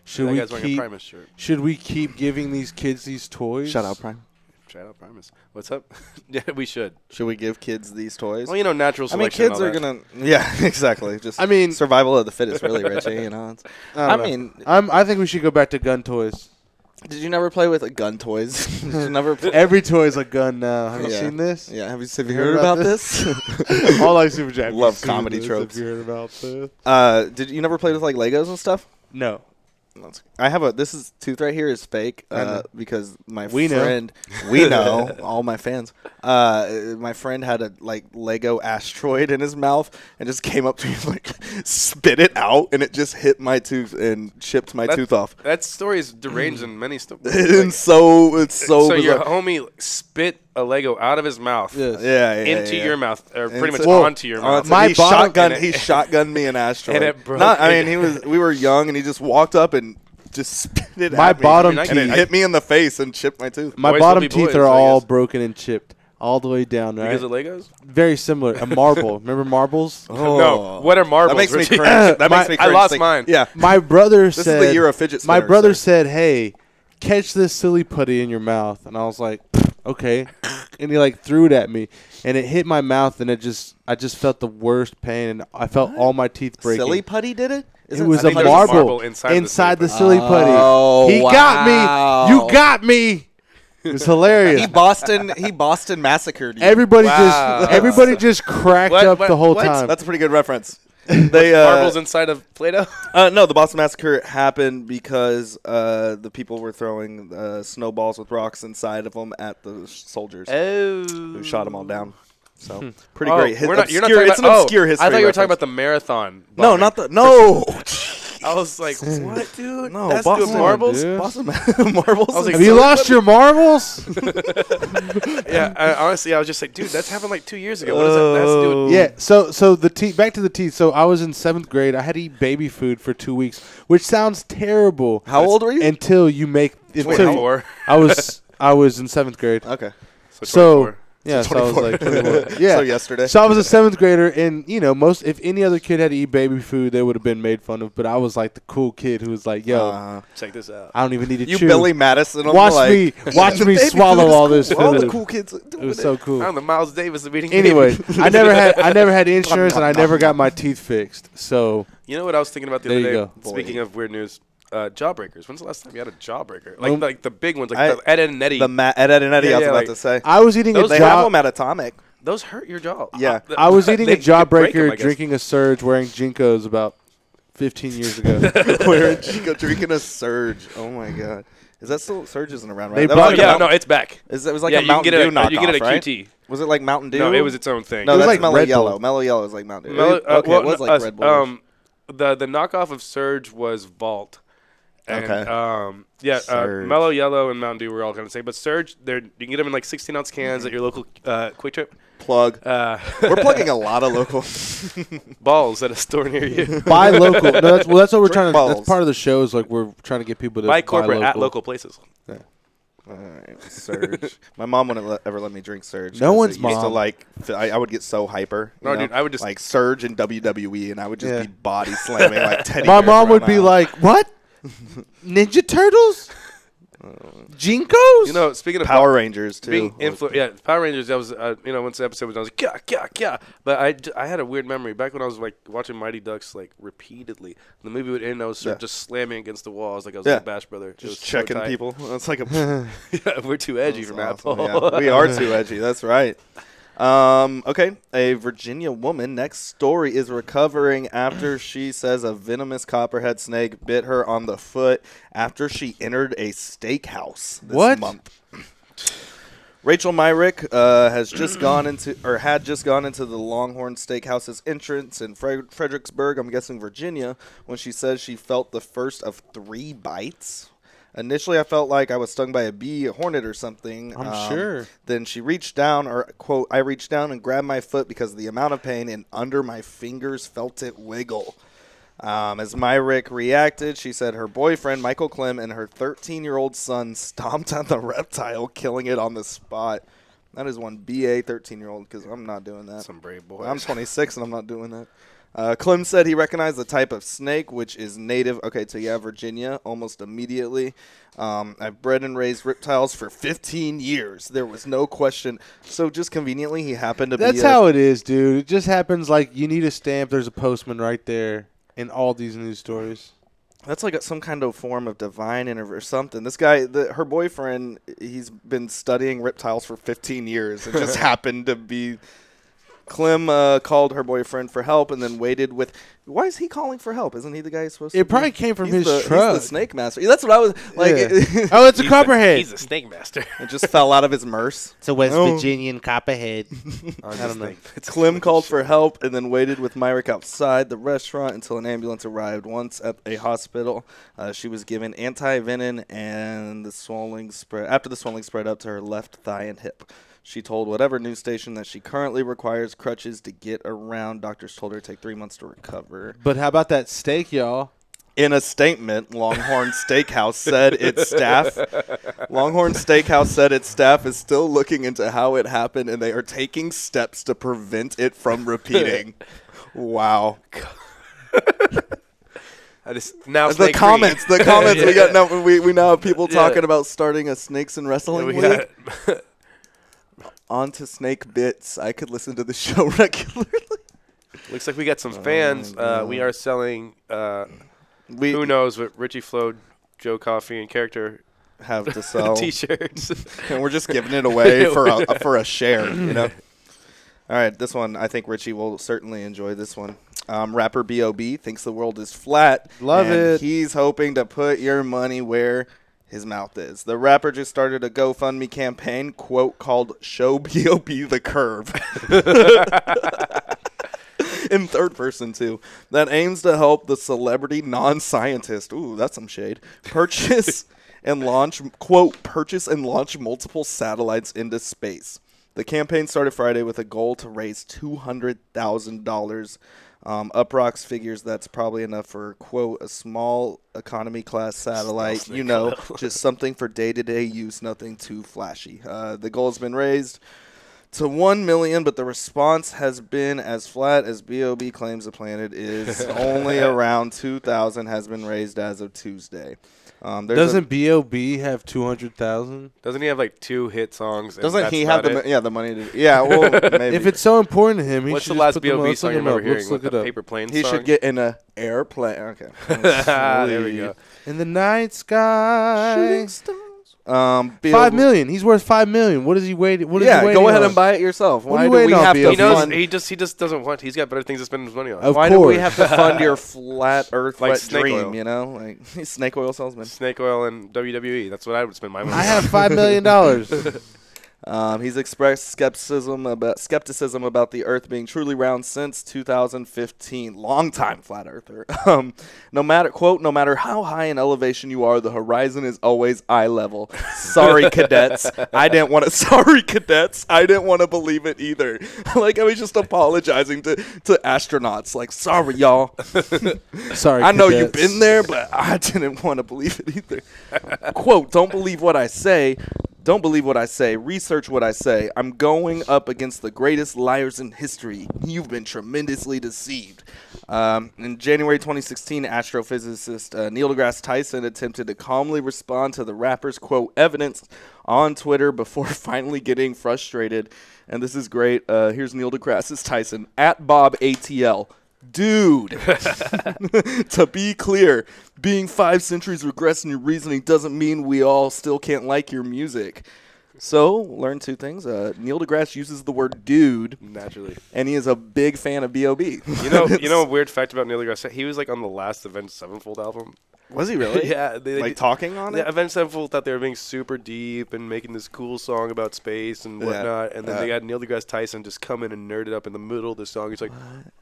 should we keep giving these kids these toys? Shout out Prime. Shout out Primus. What's up? Yeah, we should. Should we give kids these toys? Well, natural selection. I mean, kids are gonna. Yeah, exactly. Just. Survival of the fittest, really, Richie. I think we should go back to gun toys. Did you never play with gun toys? Did you never? Every toy is a gun now. Have you seen this? Yeah. Have you heard about this? All like Super Jack. Love comedy tropes. Have you heard about this? Did you never play with like Legos and stuff? No. I have this is tooth right here is fake because my friend we know all my fans my friend had a Lego asteroid in his mouth and just came up to me and spit it out and it just hit my tooth and chipped my tooth off. That story is deranged in many stories. It's so bizarre. Your homie spit a Lego out of his mouth into your mouth or pretty much onto your mouth. He shotgunned me an asteroid. And it broke. We were young and he just walked up and just spit it my at me. Bottom teeth. And it hit me in the face and chipped my tooth. My bottom teeth are all broken and chipped all the way down, right? Because of Legos? Very similar. A marble. Remember marbles? Oh. No. What are marbles? That makes me cringe. I lost mine. Yeah. My brother said... This is the year of fidget spinners. My brother said, hey, catch this silly putty in your mouth. And I was like, okay. And he threw it at me. And it hit my mouth and I just felt the worst pain. And I felt all my teeth breaking. Silly putty did it? It was a marble inside the silly putty. Oh, he got me. You got me. It was hilarious. He Boston massacred you. Everybody just cracked up the whole time. That's a pretty good reference. Marbles inside of Play-Doh? No, the Boston Massacre happened because the people were throwing snowballs with rocks inside of them at the soldiers. Oh. Who shot them all down. So pretty great. It's an obscure history. I thought you were talking about the marathon. No, not the. No. I was like, what, dude? No, that's Boston doing marbles. Boston marbles. I was like, have you lost your marbles? Yeah, honestly, I was just like, dude, that's happened 2 years ago. What does that have to do with? Yeah. So the teeth. Back to the teeth. So I was in 7th grade. I had to eat baby food for 2 weeks, which sounds terrible. How old were you? Until you make. 24. I was in 7th grade. Okay. So yeah, so I was like 21. Yeah. So yesterday. So I was a 7th grader, and if any other kid had to eat baby food, they would have been made fun of. But I was like the cool kid who was like, "Yo, check this out. I don't even need to chew." You Billy Madison. Watch me swallow all this food. All the cool kids. It was so cool. I'm the Miles Davis of eating. Anyway, I never had insurance, and I never got my teeth fixed. So you know what I was thinking about the other day. Speaking of weird news. Jawbreakers. When's the last time you had a Jawbreaker? Like the big ones, like the Ed, and Eddie. The Ed, and Eddie, I was about to say. I was eating They have them at Atomic. Those hurt your jaw. Yeah. I was eating a They could break 'em, I Jawbreaker, guess. drinking a Surge, wearing Jinkos about 15 years ago. We're drinking a Surge. Oh my god. Is that still Surge isn't around, right? They That brought was it like out. No, it's back. It was like Yeah, a you can Mountain get it Dew at- knockoff, you get it at right? QT. Was it like Mountain Dew? No, it was its own thing. No, It was that's like Mellow Red Yellow. Bull. Mellow Yellow is like Mountain Dew. Mellow- Okay, it was like Red Bull. The knockoff of Surge was Vault. And, Okay. Surge. Mellow Yellow and Mountain Dew were all kind of the same. But Surge, you can get them in like 16-ounce cans at your local Quick Trip. Plug. We're plugging a lot of local balls at a store near you. Buy local. No, that's what we're Drink trying to. balls. That's part of the show. Is like we're trying to get people to Buy corporate buy at local places. Yeah. All right, Surge. My mom wouldn't ever let me drink Surge. No 'cause one's it used to mom. like. I would get so hyper. No, you know? dude, I would just like Surge and WWE, and I would just Yeah. be body slamming like Teddy. My bears mom would around be the house. like, "What? Ninja Turtles? Jinkos? You know, speaking of Power Rangers too. being Power Rangers. That was once the episode was, I was like, yeah. But I had a weird memory back when I was like watching Mighty Ducks like repeatedly. The movie would end, I was just slamming against the wall. I was like a Bash brother. Just checking so tight. people. That's like a. Yeah, we're too edgy for that. Awesome. Yeah, we are too edgy. That's right. Okay, a Virginia woman, next story, is recovering after she says a venomous copperhead snake bit her on the foot after she entered a steakhouse this month. Rachel Myrick had just gone into the Longhorn Steakhouse's entrance in Fredericksburg, I'm guessing Virginia, when she says she felt the first of 3 bites. Initially, I felt like I was stung by a bee, a hornet, or something. I'm sure. Then she reached down, or quote, I reached down and grabbed my foot because of the amount of pain, and under my fingers felt it wiggle. As Myrick reacted, she said her boyfriend, Michael Clem, and her 13-year-old son stomped on the reptile, killing it on the spot. That is one BA 13-year-old, because I'm not doing that. Some brave boys. I'm 26, and I'm not doing that. Clem said he recognized the type of snake, which is native, to Virginia, almost immediately. I've bred and raised reptiles for 15 years. There was no question. So just conveniently, he happened to be That's how it is, dude. It just happens like you need a stamp, there's a postman right there in all these news stories. That's like some kind of form of divine or something. This guy, her boyfriend, he's been studying reptiles for 15 years. It just happened to be... Clem called her boyfriend for help and then waited with... Why is he calling for help? Isn't he the guy who's supposed to... It probably came from his He's truck. the snake master. That's what I was... like. Yeah. Oh, it's a copperhead. He's a snake master. It just fell out of his Merce. It's a West Virginian copperhead. I don't know. Clem called for help and then waited with Myrick outside the restaurant until an ambulance arrived. Once at a hospital, she was given anti-venom and the swelling spread. After the swelling spread up to her left thigh and hip. She told whatever news station that she currently requires crutches to get around. Doctors told her to take 3 months to recover. But how about that steak, y'all? In a statement, Longhorn Steakhouse said its staff is still looking into how it happened, and they are taking steps to prevent it from repeating. Wow. The comments. Yeah. We now have people talking about starting a snakes and wrestling league. On to snake bits. I could listen to the show regularly. Looks like we got some fans. We are selling. Who knows what Richie Flo, Joe Coffey, and Character have to sell T-shirts, and we're just giving it away for a share. You know. All right, this one I think Richie will certainly enjoy. This one. Rapper B.O.B. thinks the world is flat. Love it. He's hoping to put your money where his mouth is. The rapper just started a GoFundMe campaign, quote, called Show B.O.B. the Curve. In third person, too. That aims to help the celebrity non-scientist. Ooh, that's some shade. Purchase and launch multiple satellites into space. The campaign started Friday with a goal to raise $200,000. Uproxx figures that's probably enough for, quote, a small economy class satellite, just something for day-to-day use, nothing too flashy. The goal has been raised. to 1 million, but the response has been as flat as B.O.B. claims the planet is. Only around 2,000 has been raised as of Tuesday. Doesn't B.O.B. have 200,000? Doesn't he have like 2 hit songs? And Doesn't that's he have about it? the money to? Yeah, well, maybe. If it's so important to him, he What's should the just last put them B.O.B. up. song I Let's look remember it up. hearing? Let's look Like it the up. Paper Plane He song? should get in a airplane. Okay. There we go. In the night sky. Shooting stars. 5 million. He's worth 5 million. What is he waiting? What is he waiting go ahead on? and buy it yourself. What are Why you do we waiting on, have to B.O.B.? He knows. fund? He just doesn't want. He's got better things to spend his money on. Of Why do we course. have to fund your flat Earth Like wet snake dream? oil. You know, like snake oil salesman. Snake oil and WWE. That's what I would spend my money on. I have $5 million. He's expressed skepticism about the Earth being truly round since 2015. Longtime flat earther. No matter how high in elevation you are, the horizon is always eye level. Sorry, cadets. I didn't want to believe it either. Like I was just apologizing to astronauts. Like, sorry, y'all. Sorry, I know you've cadets. been there, but I didn't want to believe it either. Quote, don't believe what I say. Don't believe what I say. Research what I say. I'm going up against the greatest liars in history. You've been tremendously deceived. In January 2016, astrophysicist Neil deGrasse Tyson attempted to calmly respond to the rapper's, quote, evidence on Twitter before finally getting frustrated. And this is great. Here's Neil deGrasse Tyson, @BobATL. Dude, to be clear, being 5 centuries regress in your reasoning doesn't mean we all still can't like your music. So, learn 2 things. Neil deGrasse uses the word dude. Naturally. And he is a big fan of B.O.B. You know a weird fact about Neil deGrasse? He was like on the last Avenged Sevenfold album. Was he really? Yeah. Like talking on it? Yeah, Avenged Sevenfold thought they were being super deep and making this cool song about space and whatnot. And then they got Neil deGrasse Tyson just come in and nerd it up in the middle of the song. He's like,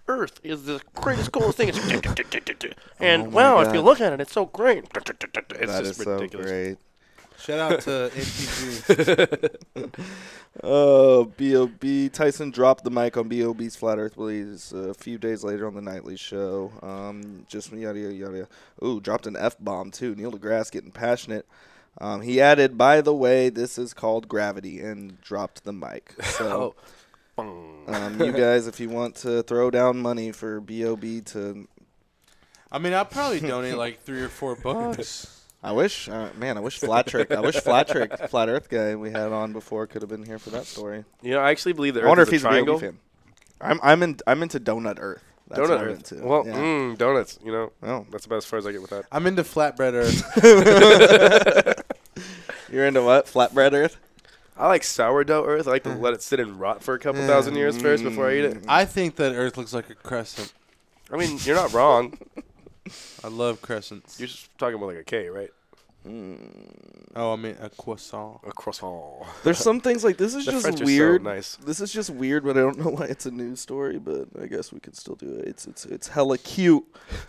Earth is the greatest, coolest thing. And wow, if you look at it, it's so great. It's That just is ridiculous. so great. Shout out to NTG. B.O.B. Tyson dropped the mic on B.O.B.'s Flat Earth Believes a few days later on the Nightly Show. Just yada, yada, yada. Ooh, dropped an F-bomb, too. Neil deGrasse getting passionate. He added, by the way, this is called gravity, and dropped the mic. So, you guys, if you want to throw down money for B.O.B. to... I mean, I'll probably donate like $3 or $4. I wish Flat Earth guy we had on before could have been here for that story. You know, I actually believe that I wonder Earth if is he's a triangle. a B.O.B. fan. I'm into Donut Earth. That's Donut what I'm Earth. into. Well, yeah. donuts. You know, Oh. that's about as far as I get with that. I'm into flatbread Earth. You're into what? Flatbread Earth? I like sourdough Earth. I like to let it sit and rot for a couple thousand years first before I eat it. I think that Earth looks like a crescent. I mean, you're not wrong. I love crescents. You're just talking about like a K, right? Oh, I mean a croissant. A croissant. There's some things like this is The just French are so weird. nice. This is just weird, but I don't know why it's a news story. But I guess we could still do it. It's hella cute.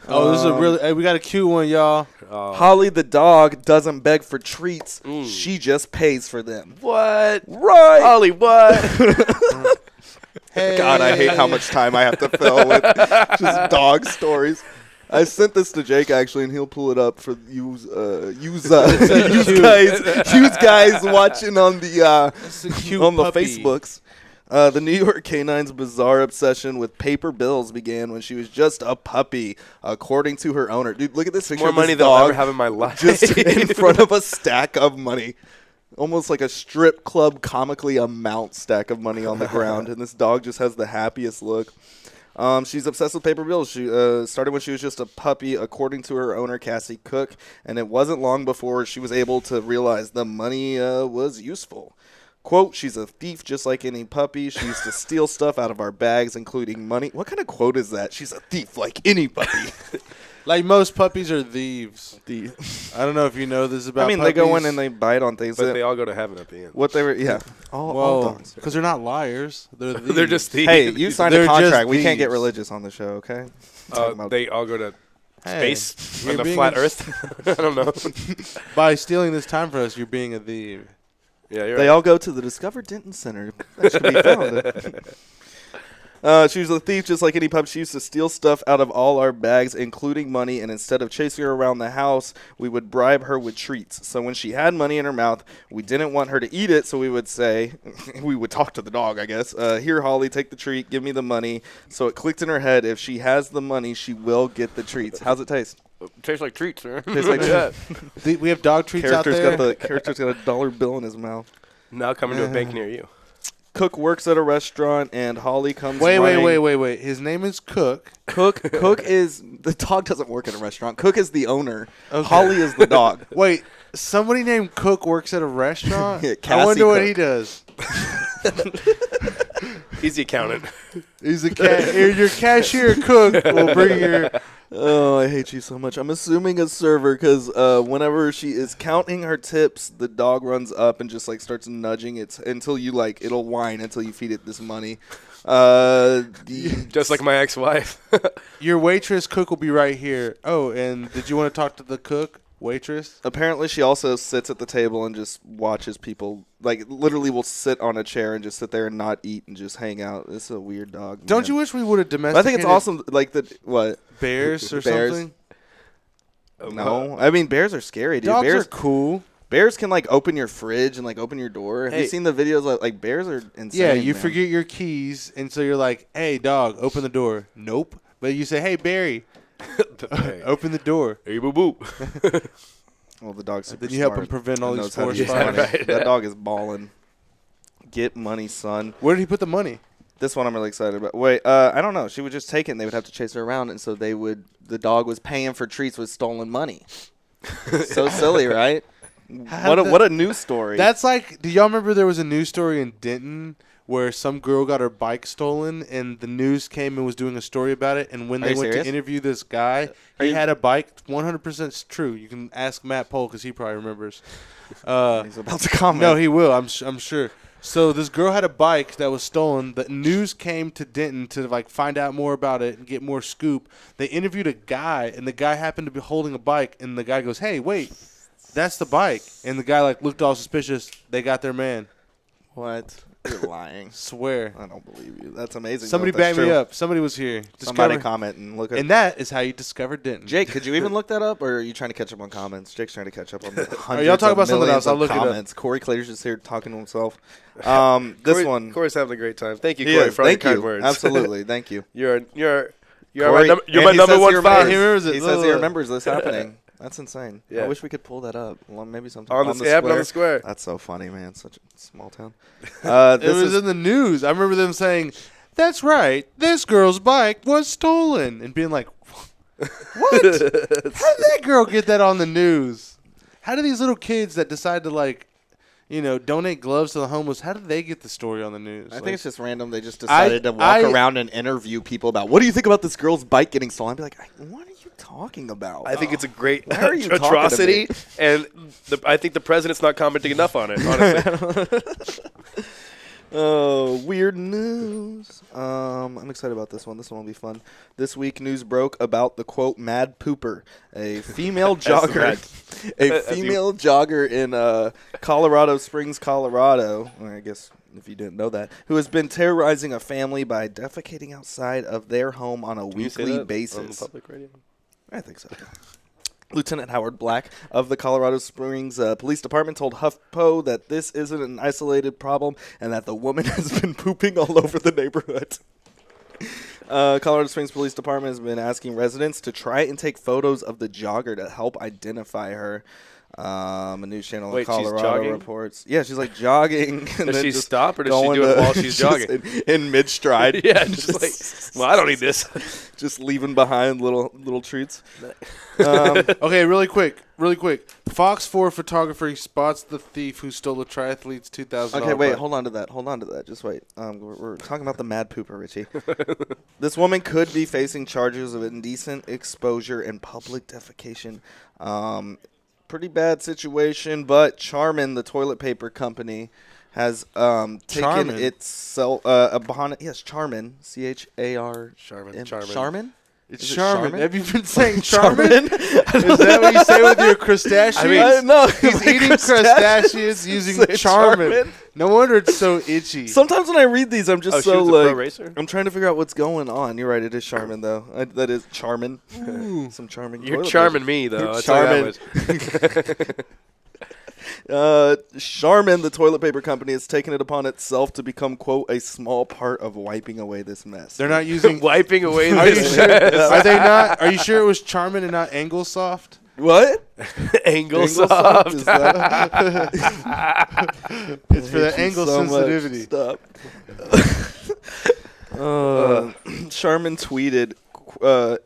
Oh, this is a really. Hey, we got a cute one, y'all. Holly the dog doesn't beg for treats. She just pays for them. What? Right. Holly, what? Hey. God, I hate how much time I have to fill with just dog stories. I sent this to Jake actually, and he'll pull it up for you guys watching on the puppy. Facebooks. The New York canine's bizarre obsession with paper bills began when she was just a puppy, according to her owner. Dude, look at this picture More of this money than I'll dog ever have in my life. just in front of a stack of money. Almost like a strip club comically amount stack of money on the ground. And this dog just has the happiest look. She's obsessed with paper bills. She started when she was just a puppy, according to her owner, Cassie Cook. And it wasn't long before she was able to realize the money was useful. Quote, she's a thief just like any puppy. She used to steal stuff out of our bags, including money. What kind of quote is that? She's a thief like any puppy. Like most puppies are thieves. I don't know if you know this about. I mean, puppies. they go in and they bite on things. But they all go to heaven at the end. What they were, yeah. All dogs. Because they're not liars. They're thieves. They're just thieves. Hey, you signed They're a just contract. We can't get thieves. religious on the show, okay? They all go to Hey, space you're on the being flat a- Earth. I don't know. By stealing this time for us, you're being a thief. Yeah, you're They right. all go to the Discover Denton Center. That should be found. She was a thief just like any pup. She used to steal stuff out of all our bags, including money, and instead of chasing her around the house, we would bribe her with treats. So when she had money in her mouth, we didn't want her to eat it, so we would say, we would talk to the dog, I guess, here, Holly, take the treat, give me the money. So it clicked in her head, if she has the money, she will get the treats. How's it taste? Tastes like treats, man. Tastes like We have dog treats out there. Character's got a dollar bill in his mouth. Now coming to a bank near you. Cook works at a restaurant, and Holly comes Wait. running. His name is Cook. Cook is the dog doesn't work at a restaurant. Cook is the owner. Okay. Holly is the dog. Wait, somebody named Cook works at a restaurant? Yeah, I wonder what Cook. he does. He's the accountant. He's your cashier. Cook will bring your. Oh, I hate you so much. I'm assuming a server because whenever she is counting her tips, the dog runs up and just like starts nudging it until you like it'll whine until you feed it this money. Just like my ex-wife. Your waitress Cook will be right here. Oh, and did you want to talk to the cook waitress? Apparently, she also sits at the table and just watches people. Like literally, will sit on a chair and just sit there and not eat and just hang out. It's a weird dog. Don't you wish we would have domesticated? I think it's awesome. Like what bears or bears? something. No, I mean bears are scary, dude. Dogs bears are cool. Bears can like open your fridge and like open your door. Have Hey. you seen the videos? Like bears are insane. Yeah, you man. forget your keys, and so you're like, "Hey, dog, open the door." Nope. But you say, "Hey, Barry, open the door." Hey, boo boo. Well, the dog's super Then you help smart him prevent all and these knows how to forest use fires. money. That dog is balling. Get money, son. Where did he put the money? This one I'm really excited about. Wait, I don't know. She would just take it and they would have to chase her around, and so the dog was paying for treats with stolen money. So silly, right? What a news story. That's like, do y'all remember there was a news story in Denton where some girl got her bike stolen and the news came and was doing a story about it, and when Are they you went serious? to interview this guy, he had a bike. 100% true. You can ask Matt Pohl because he probably remembers. He's about to comment. No, he will. I'm sure. So this girl had a bike that was stolen. The news came to Denton to like find out more about it and get more scoop. They interviewed a guy, and the guy happened to be holding a bike, and the guy goes, "Hey, wait, that's the bike." And the guy like looked all suspicious. They got their man. What? You're lying. Swear. I don't believe you. That's amazing. Somebody That's back me true. up. Somebody was here. Somebody comment and look at. And that is how you discovered Denton. Jake, could you even look that up, or are you trying to catch up on comments? Jake's trying to catch up on the hundreds y'all talking of about something millions else? I'll of look it up. comments. Corey Clay's just here talking to himself. This one. Corey's having a great time. Thank you, He Corey, is. for all your Thank kind you. words. Absolutely. Thank you. You're Corey- my and number he one says fan. He remembers it. He says he Look. remembers this happening. That's insane. Yeah. I wish we could pull that up. Well, maybe sometime On the app, on the square. That's so funny, man. Such a small town. It was in the news. I remember them saying, "That's right. This girl's bike was stolen," and being like, "What? How did that girl get that on the news? How do these little kids that decide to like, donate gloves to the homeless? How did they get the story on the news?" I think it's just random. They just decided to walk around and interview people about, what do you think about this girl's bike getting stolen? I'd be like, what are you talking about? I think it's a great Why are you talking to atrocity, me? and I think the president's not commenting enough on it, honestly. Oh, weird news. I'm excited about this one. This one will be fun. This week, news broke about the, quote, mad pooper, a female jogger. Jogger in Colorado Springs, Colorado. Or I guess if you didn't know that, who has been terrorizing a family by defecating outside of their home on a Can you say weekly that basis. on the public radio? I think so. Lieutenant Howard Black of the Colorado Springs Police Department told HuffPo that this isn't an isolated problem and that the woman has been pooping all over the neighborhood. Colorado Springs Police Department has been asking residents to try and take photos of the jogger to help identify her. A news channel in Wait, she's Colorado jogging? reports. Yeah, she's like jogging. And Does then she just stop, or does she going do it to- while she's just jogging? in mid stride? Yeah, just like, well, I don't need this. Just leaving behind little treats. Okay, really quick. Fox 4 photographer spots the thief who stole a triathlete's $2,000. Okay, wait, bike. hold on to that. Just wait. We're talking about the mad pooper, Richie. This woman could be facing charges of indecent exposure and public defecation. Pretty bad situation, but Charmin, the toilet paper company, has taken Charmin? itself upon it. Yes, Charmin, Charmin. Charmin. Charmin? It's Is it Charmin. Charmin? Have you been saying Charmin? Is that what you say with your crustaceans? I mean, no, he's eating crustaceans using Charmin. No wonder it's so itchy. Sometimes when I read these, I'm just she so was a pro like, racer? I'm trying to figure out what's going on. You're right, it is Charmin though. That is Charmin. Some charming. You're toilet charming paper. me, though. You're I'll tell you charming. Charmin, the toilet paper company, has taken it upon itself to become, quote, a small part of wiping away this mess. They're not using wiping away Are you this sure? mess. Are they not? Are you sure it was Charmin and not Anglesoft? What? Anglesoft. Is that- It's for the angle so much. sensitivity. Stop. Charmin tweeted,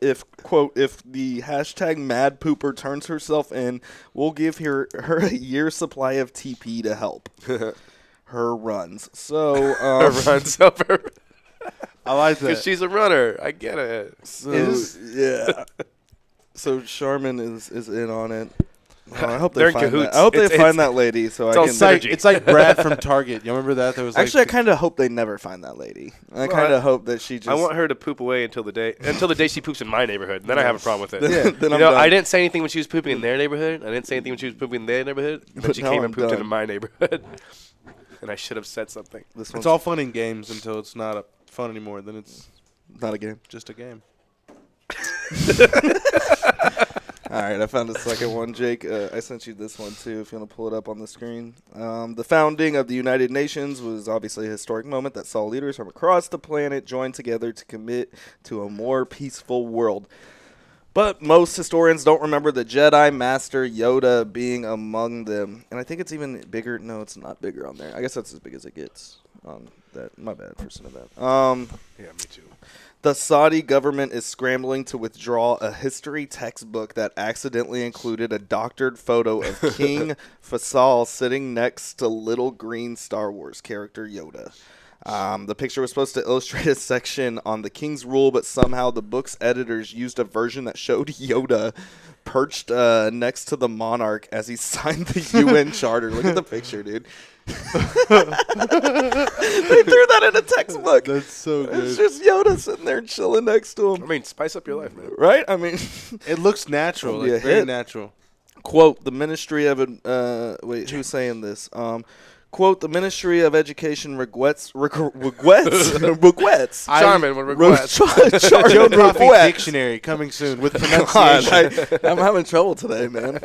if the hashtag Mad Pooper turns herself in, we'll give her a year's supply of TP to help her runs. So Her runs over. I like that. Because she's a runner. I get it. So, yeah. So Charmin is in on it. Oh, I hope They're they in find cahoots. that. I hope they It's- find that lady so I all can. synergy. It's like Brad from Target. You remember that? There was Actually, I like kind of hope they never find that lady. I Well, kind of hope that she just. I want her to poop away until the day she poops in my neighborhood. And then I have a problem with it. Then You I'm know, done. I didn't say anything when she was pooping in their neighborhood. I didn't say anything when she was pooping in their neighborhood. And then But she now came I'm and pooped done. into my neighborhood. And I should have said something. This it's all fun in games until it's not fun anymore. Then it's not a game. Just a game. All right, I found a second one, Jake. I sent you this one, too, if you want to pull it up on the screen. The founding of the United Nations was obviously a historic moment that saw leaders from across the planet join together to commit to a more peaceful world. But most historians don't remember the Jedi Master Yoda being among them. And I think it's even bigger. No, it's not bigger on there. I guess that's as big as it gets. My bad for saying that. Yeah, me too. The Saudi government is scrambling to withdraw a history textbook that accidentally included a doctored photo of King Faisal sitting next to little green Star Wars character Yoda. The picture was supposed to illustrate a section on the King's Rule, but somehow the book's editors used a version that showed Yoda perched next to the monarch as he signed the UN Charter. Look at the picture, dude. They threw that in a textbook. That's so good. It's just Yoda sitting there chilling next to him. I mean, spice up your life, man. Right? I mean, it looks natural. It'll be Like, a very hit. natural. Quote, the Ministry of wait, who's saying this? Quote, the Ministry of Education regrets Charmin with regrets. Joe Coffee Dictionary coming soon with pronunciation. I'm having trouble today, man.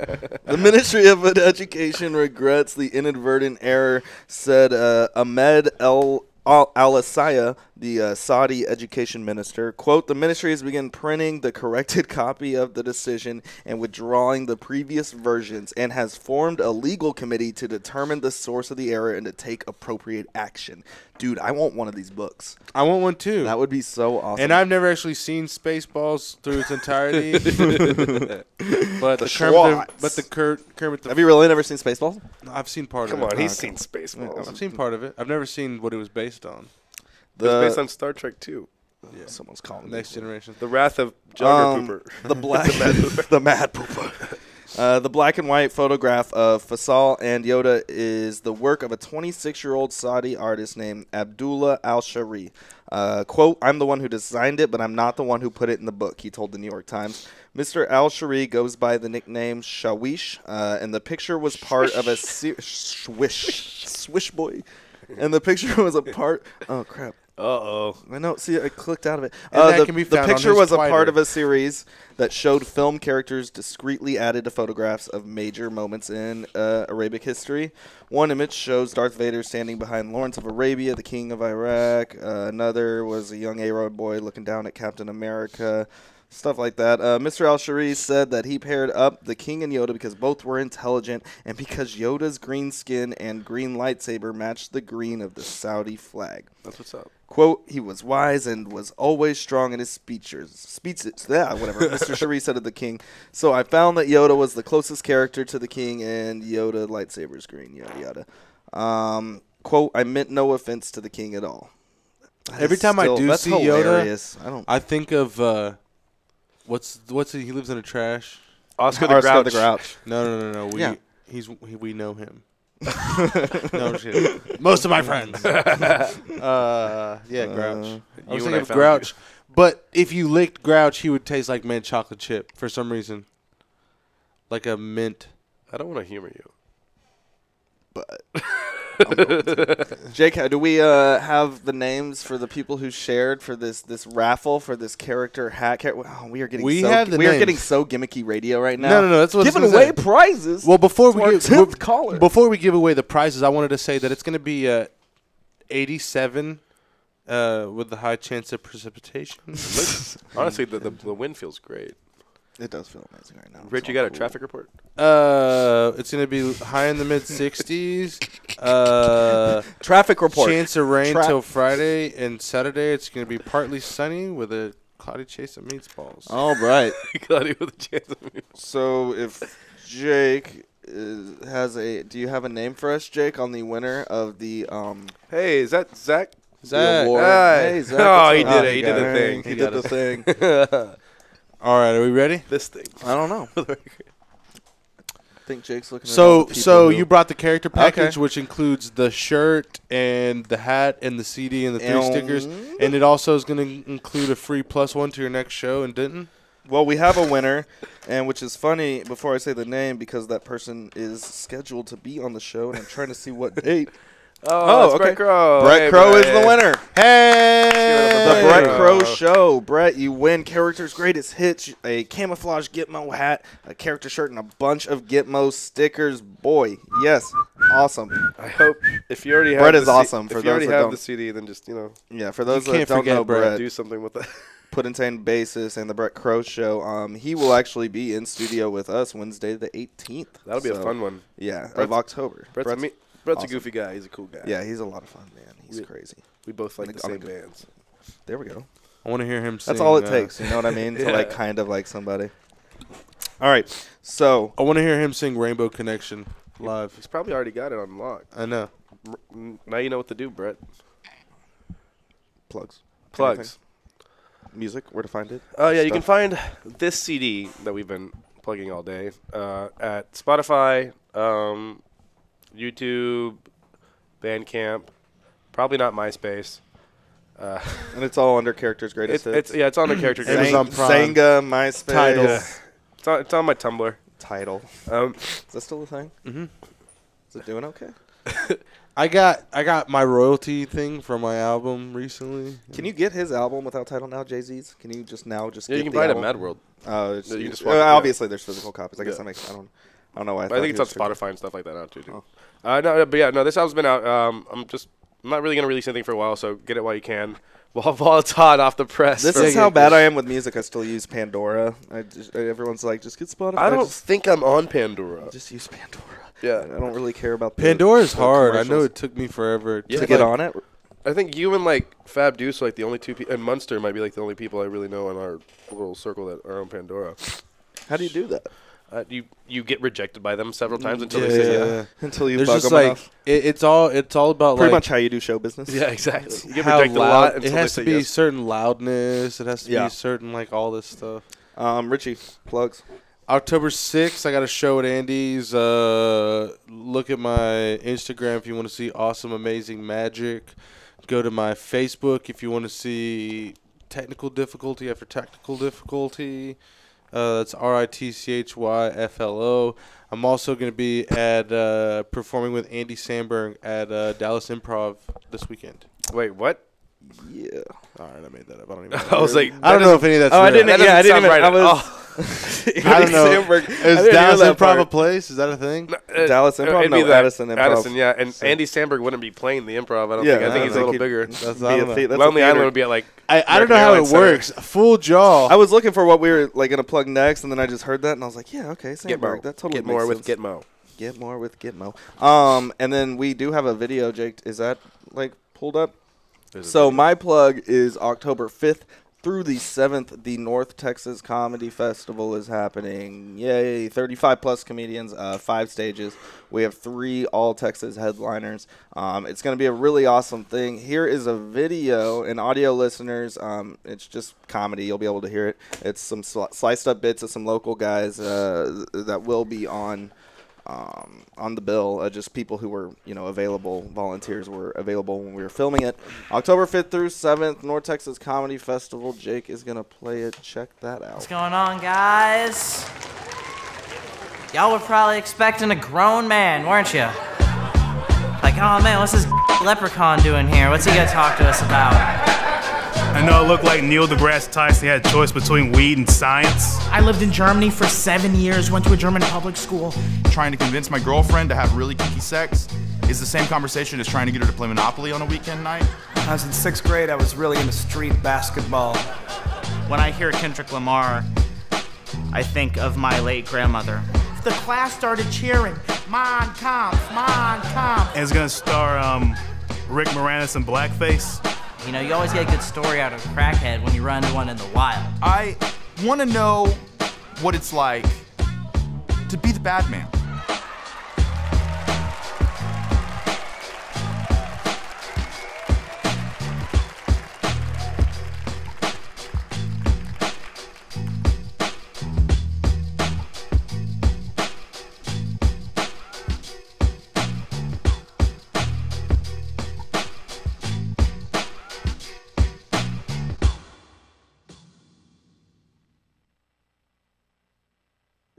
The Ministry of Education regrets the inadvertent error, said Ahmed Al-Asaya, the Saudi education minister. Quote, the ministry has begun printing the corrected copy of the decision and withdrawing the previous versions and has formed a legal committee to determine the source of the error and to take appropriate action. Dude, I want one of these books. I want one too. That would be so awesome. And I've never actually seen Spaceballs through its entirety. But The Kermit the Have you really never seen Spaceballs? I've seen part Come of it. on, he's seen Spaceballs. I've seen part of it. I've never seen what it was based on. It was based on Star Trek 2. Yeah, someone's calling me. Next Generation. The Wrath of Jar Pooper. The Mad Pooper. The black and white photograph of Faisal and Yoda is the work of a 26-year-old Saudi artist named Abdullah Al-Shari. Quote, I'm the one who designed it, but I'm not the one who put it in the book, he told the New York Times. Mr. Al-Shari goes by the nickname Shawish, and the picture was part of a Swish boy. And the picture was a part... Oh, crap. Uh-oh. I know. See, I clicked out of it. And that The can be found on picture his was a Twitter. part of a series that showed film characters discreetly added to photographs of major moments in Arabic history. One image shows Darth Vader standing behind Lawrence of Arabia, the king of Iraq. Another was a young Arab boy looking down at Captain America. Stuff like that. Mr. Al-Shari said that he paired up the King and Yoda because both were intelligent and because Yoda's green skin and green lightsaber matched the green of the Saudi flag. That's what's up. Quote, he was wise and was always strong in his speeches. Whatever. Mr. Shari said of the king. So I found that Yoda was the closest character to the king and Yoda lightsaber's green, yada yada. Quote, I meant no offense to the king at all. Every time I do that's see hilarious. Yoda, I think of what's he lives in a trash. Oscar the Grouch. No. Yeah. We know him. No shit. Most of my friends. Yeah, Grouch. I was thinking of Grouch. But if you licked Grouch, he would taste like mint chocolate chip for some reason. Like a mint. I don't want to humor you. But Jake, do we have the names for the people who shared for this raffle for this character hat? We are getting getting so gimmicky radio right now. No, that's what giving away prizes. Well, before we give away the prizes, I wanted to say that it's going to be 87 with the high chance of precipitation. Honestly, the wind feels great. It does feel amazing right now. Rich, you got a traffic report? It's going to be high in the mid-60s. Traffic report. Chance of rain till Friday, and Saturday it's going to be partly sunny with a cloudy chase of meatballs. All right. Cloudy with a chance of meatballs. So if Jake has do you have a name for us, Jake, on the winner of the Hey, is that Zach? Zach. Hey, Zach. Oh, he did it. He did the thing. He did the thing. All right, are we ready? This thing. I don't know. I think Jake's looking at So you brought the character package, which includes the shirt and the hat and the CD and the 3 stickers, and it also is going to include a free +1 to your next show in Denton. Well, we have a winner, and which is funny, before I say the name, because that person is scheduled to be on the show, and I'm trying to see what date. Oh, okay. Brett Crow. Brett Crow is the winner. Hey! The Brett Crow Show. Brett, you win Character's Greatest Hits, a camouflage Gitmo hat, a character shirt, and a bunch of Gitmo stickers. Boy, yes. Awesome. I hope if you already have Brett is awesome. If you already have the CD, then just, Yeah, for those You that can't don't forget know Brett. do something with that. Put Insane Basis and the Brett Crow Show. He will actually be in studio with us Wednesday the 18th. That'll be a fun one. Yeah, of October. Brett's awesome. A goofy guy. He's a cool guy. Yeah, he's a lot of fun, man. He's crazy. We both like the same bands. There we go. I want to hear him sing. That's all it takes, you know what I mean? To kind of like somebody. All right, so I want to hear him sing Rainbow Connection live. He's probably already got it on lock. I know. Now you know what to do, Brett. Plugs. Music, where to find it? Oh, yeah, you can find this CD that we've been plugging all day at Spotify, YouTube, Bandcamp, probably not MySpace. And it's all under Character's Greatest Hits. It's on the Character's Greatest Hits. Zanga, MySpace. Tidal. Yeah. It's on my Tumblr. Tidal. Is that still a thing? Mm-hmm. Is it doing okay? I got my royalty thing for my album recently. Can you get his album without Tidal now, Jay-Z's? Can you just get you can the buy it at album? Mad World. You just obviously there's physical copies. I guess that makes I don't know why. I think it's on Spotify and stuff like that now too. No, this album's been out. I'm not really gonna release anything for a while, so get it while you can. While it's hot off the press. This is how bad I am with music. I still use Pandora. Everyone's like, just get Spotify. I don't think I'm on Pandora. Just use Pandora. Yeah, I don't really care about Pandora's hard. I know it took me forever to get on it. I think you and Fab Deuce are the only two people, and Munster might be the only people I really know in our little circle that are on Pandora. How do you do that? You get rejected by them several times until they say yeah. Until you There's bug just them enough. It's all about pretty much how you do show business. Yeah, exactly. You get how rejected a lot loud until it has they to say be yes. certain loudness. It has to be certain all this stuff. Richie, plugs. October 6th, I got a show at Andy's. Look at my Instagram if you want to see awesome, amazing magic. Go to my Facebook if you want to see technical difficulty after technical difficulty. That's RITCHYFLO. I'm also going to be at performing with Andy Samberg at Dallas Improv this weekend. Wait, what? Yeah. All right, I made that up. I don't even know. I was like, I don't know if any of that's I real. didn't. Yeah, I didn't even. Right. I was. I don't know. Is Dallas Improv a place? Is that a thing? Dallas Improv? It'd No, be Addison Improv. Addison, yeah. And Andy Samberg wouldn't be playing the Improv. I don't think. I think he's a little bigger. That's Lonely Island would be at I don't know how it works. Full jaw. I was looking for what we were gonna plug next, and then I just heard that, and I was like, yeah, okay, Samberg. That totally Get more makes with sense. Gitmo. Get more with Gitmo. And then we do have a video, Jake. Is that pulled up? So my plug is October 5th through the 7th. The North Texas Comedy Festival is happening. Yay! 35+ comedians, 5 stages. We have 3 all-Texas headliners. It's going to be a really awesome thing. Here is a video, and audio listeners, it's just comedy. You'll be able to hear it. It's some sliced up bits of some local guys that will be on on the bill. Just people who were, available, volunteers were available when we were filming it. October 5th through 7th, North Texas Comedy Festival. Jake is going to play it. Check that out. What's going on, guys? Y'all were probably expecting a grown man, weren't you? Like, oh man, what's this leprechaun doing here? What's he gonna talk to us about? I know it looked like Neil deGrasse Tyson had a choice between weed and science. I lived in Germany for 7 years, went to a German public school. Trying to convince my girlfriend to have really kinky sex is the same conversation as trying to get her to play Monopoly on a weekend night. When I was in 6th grade, I was really into street basketball. When I hear Kendrick Lamar, I think of my late grandmother. The class started cheering, Mein Kampf, Mein Kampf. And it's gonna star Rick Moranis in blackface. You know, you always get a good story out of a crackhead when you run into one in the wild. I want to know what it's like to be the bad man.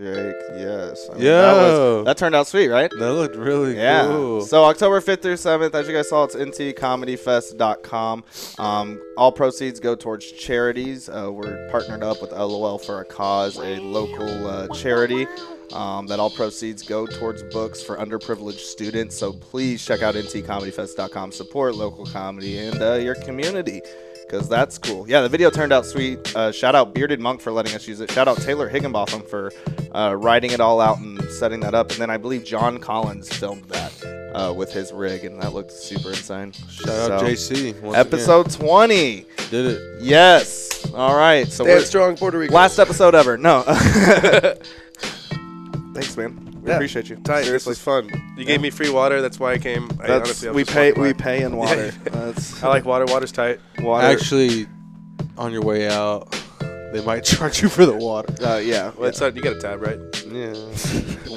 Jake, yes. That turned out sweet, right? That looked really cool. So October 5th through 7th, as you guys saw, it's ntcomedyfest.com. All proceeds go towards charities. We're partnered up with LOL for a Cause, a local charity. That all proceeds go towards books for underprivileged students. So please check out ntcomedyfest.com. Support local comedy and your community, because that's cool. Yeah, the video turned out sweet. Shout out Bearded Monk for letting us use it. Shout out Taylor Higginbotham for writing it all out and setting that up. And then I believe John Collins filmed that with his rig, and that looked super insane. Shout out JC. Episode 20. Did it. Yes. All right. So Stand strong, Puerto Rico. Last episode ever. No. Thanks, man. We appreciate you. Tight. Seriously. This was fun. You gave me free water. That's why I came. We pay in water. I like water. Water's tight. Water. Actually, on your way out, they might charge you for the water. Yeah. Well, it's not, you got a tab, right? Yeah.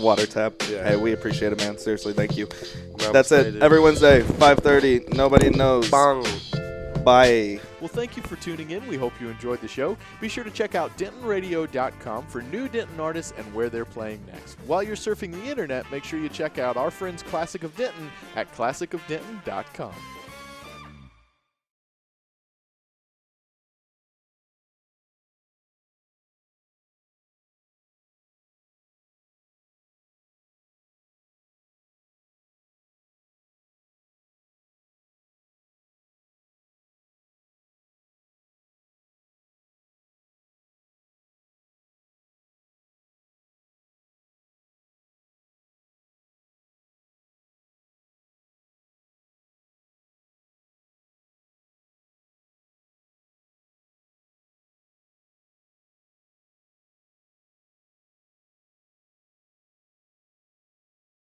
Water tab. Yeah. Hey, we appreciate it, man. Seriously, thank you. I'm That's excited. it. Every Wednesday, 5:30. Nobody knows. Bang. Bye. Well, thank you for tuning in. We hope you enjoyed the show. Be sure to check out DentonRadio.com for new Denton artists and where they're playing next. While you're surfing the internet, make sure you check out our friends Classic of Denton at ClassicofDenton.com.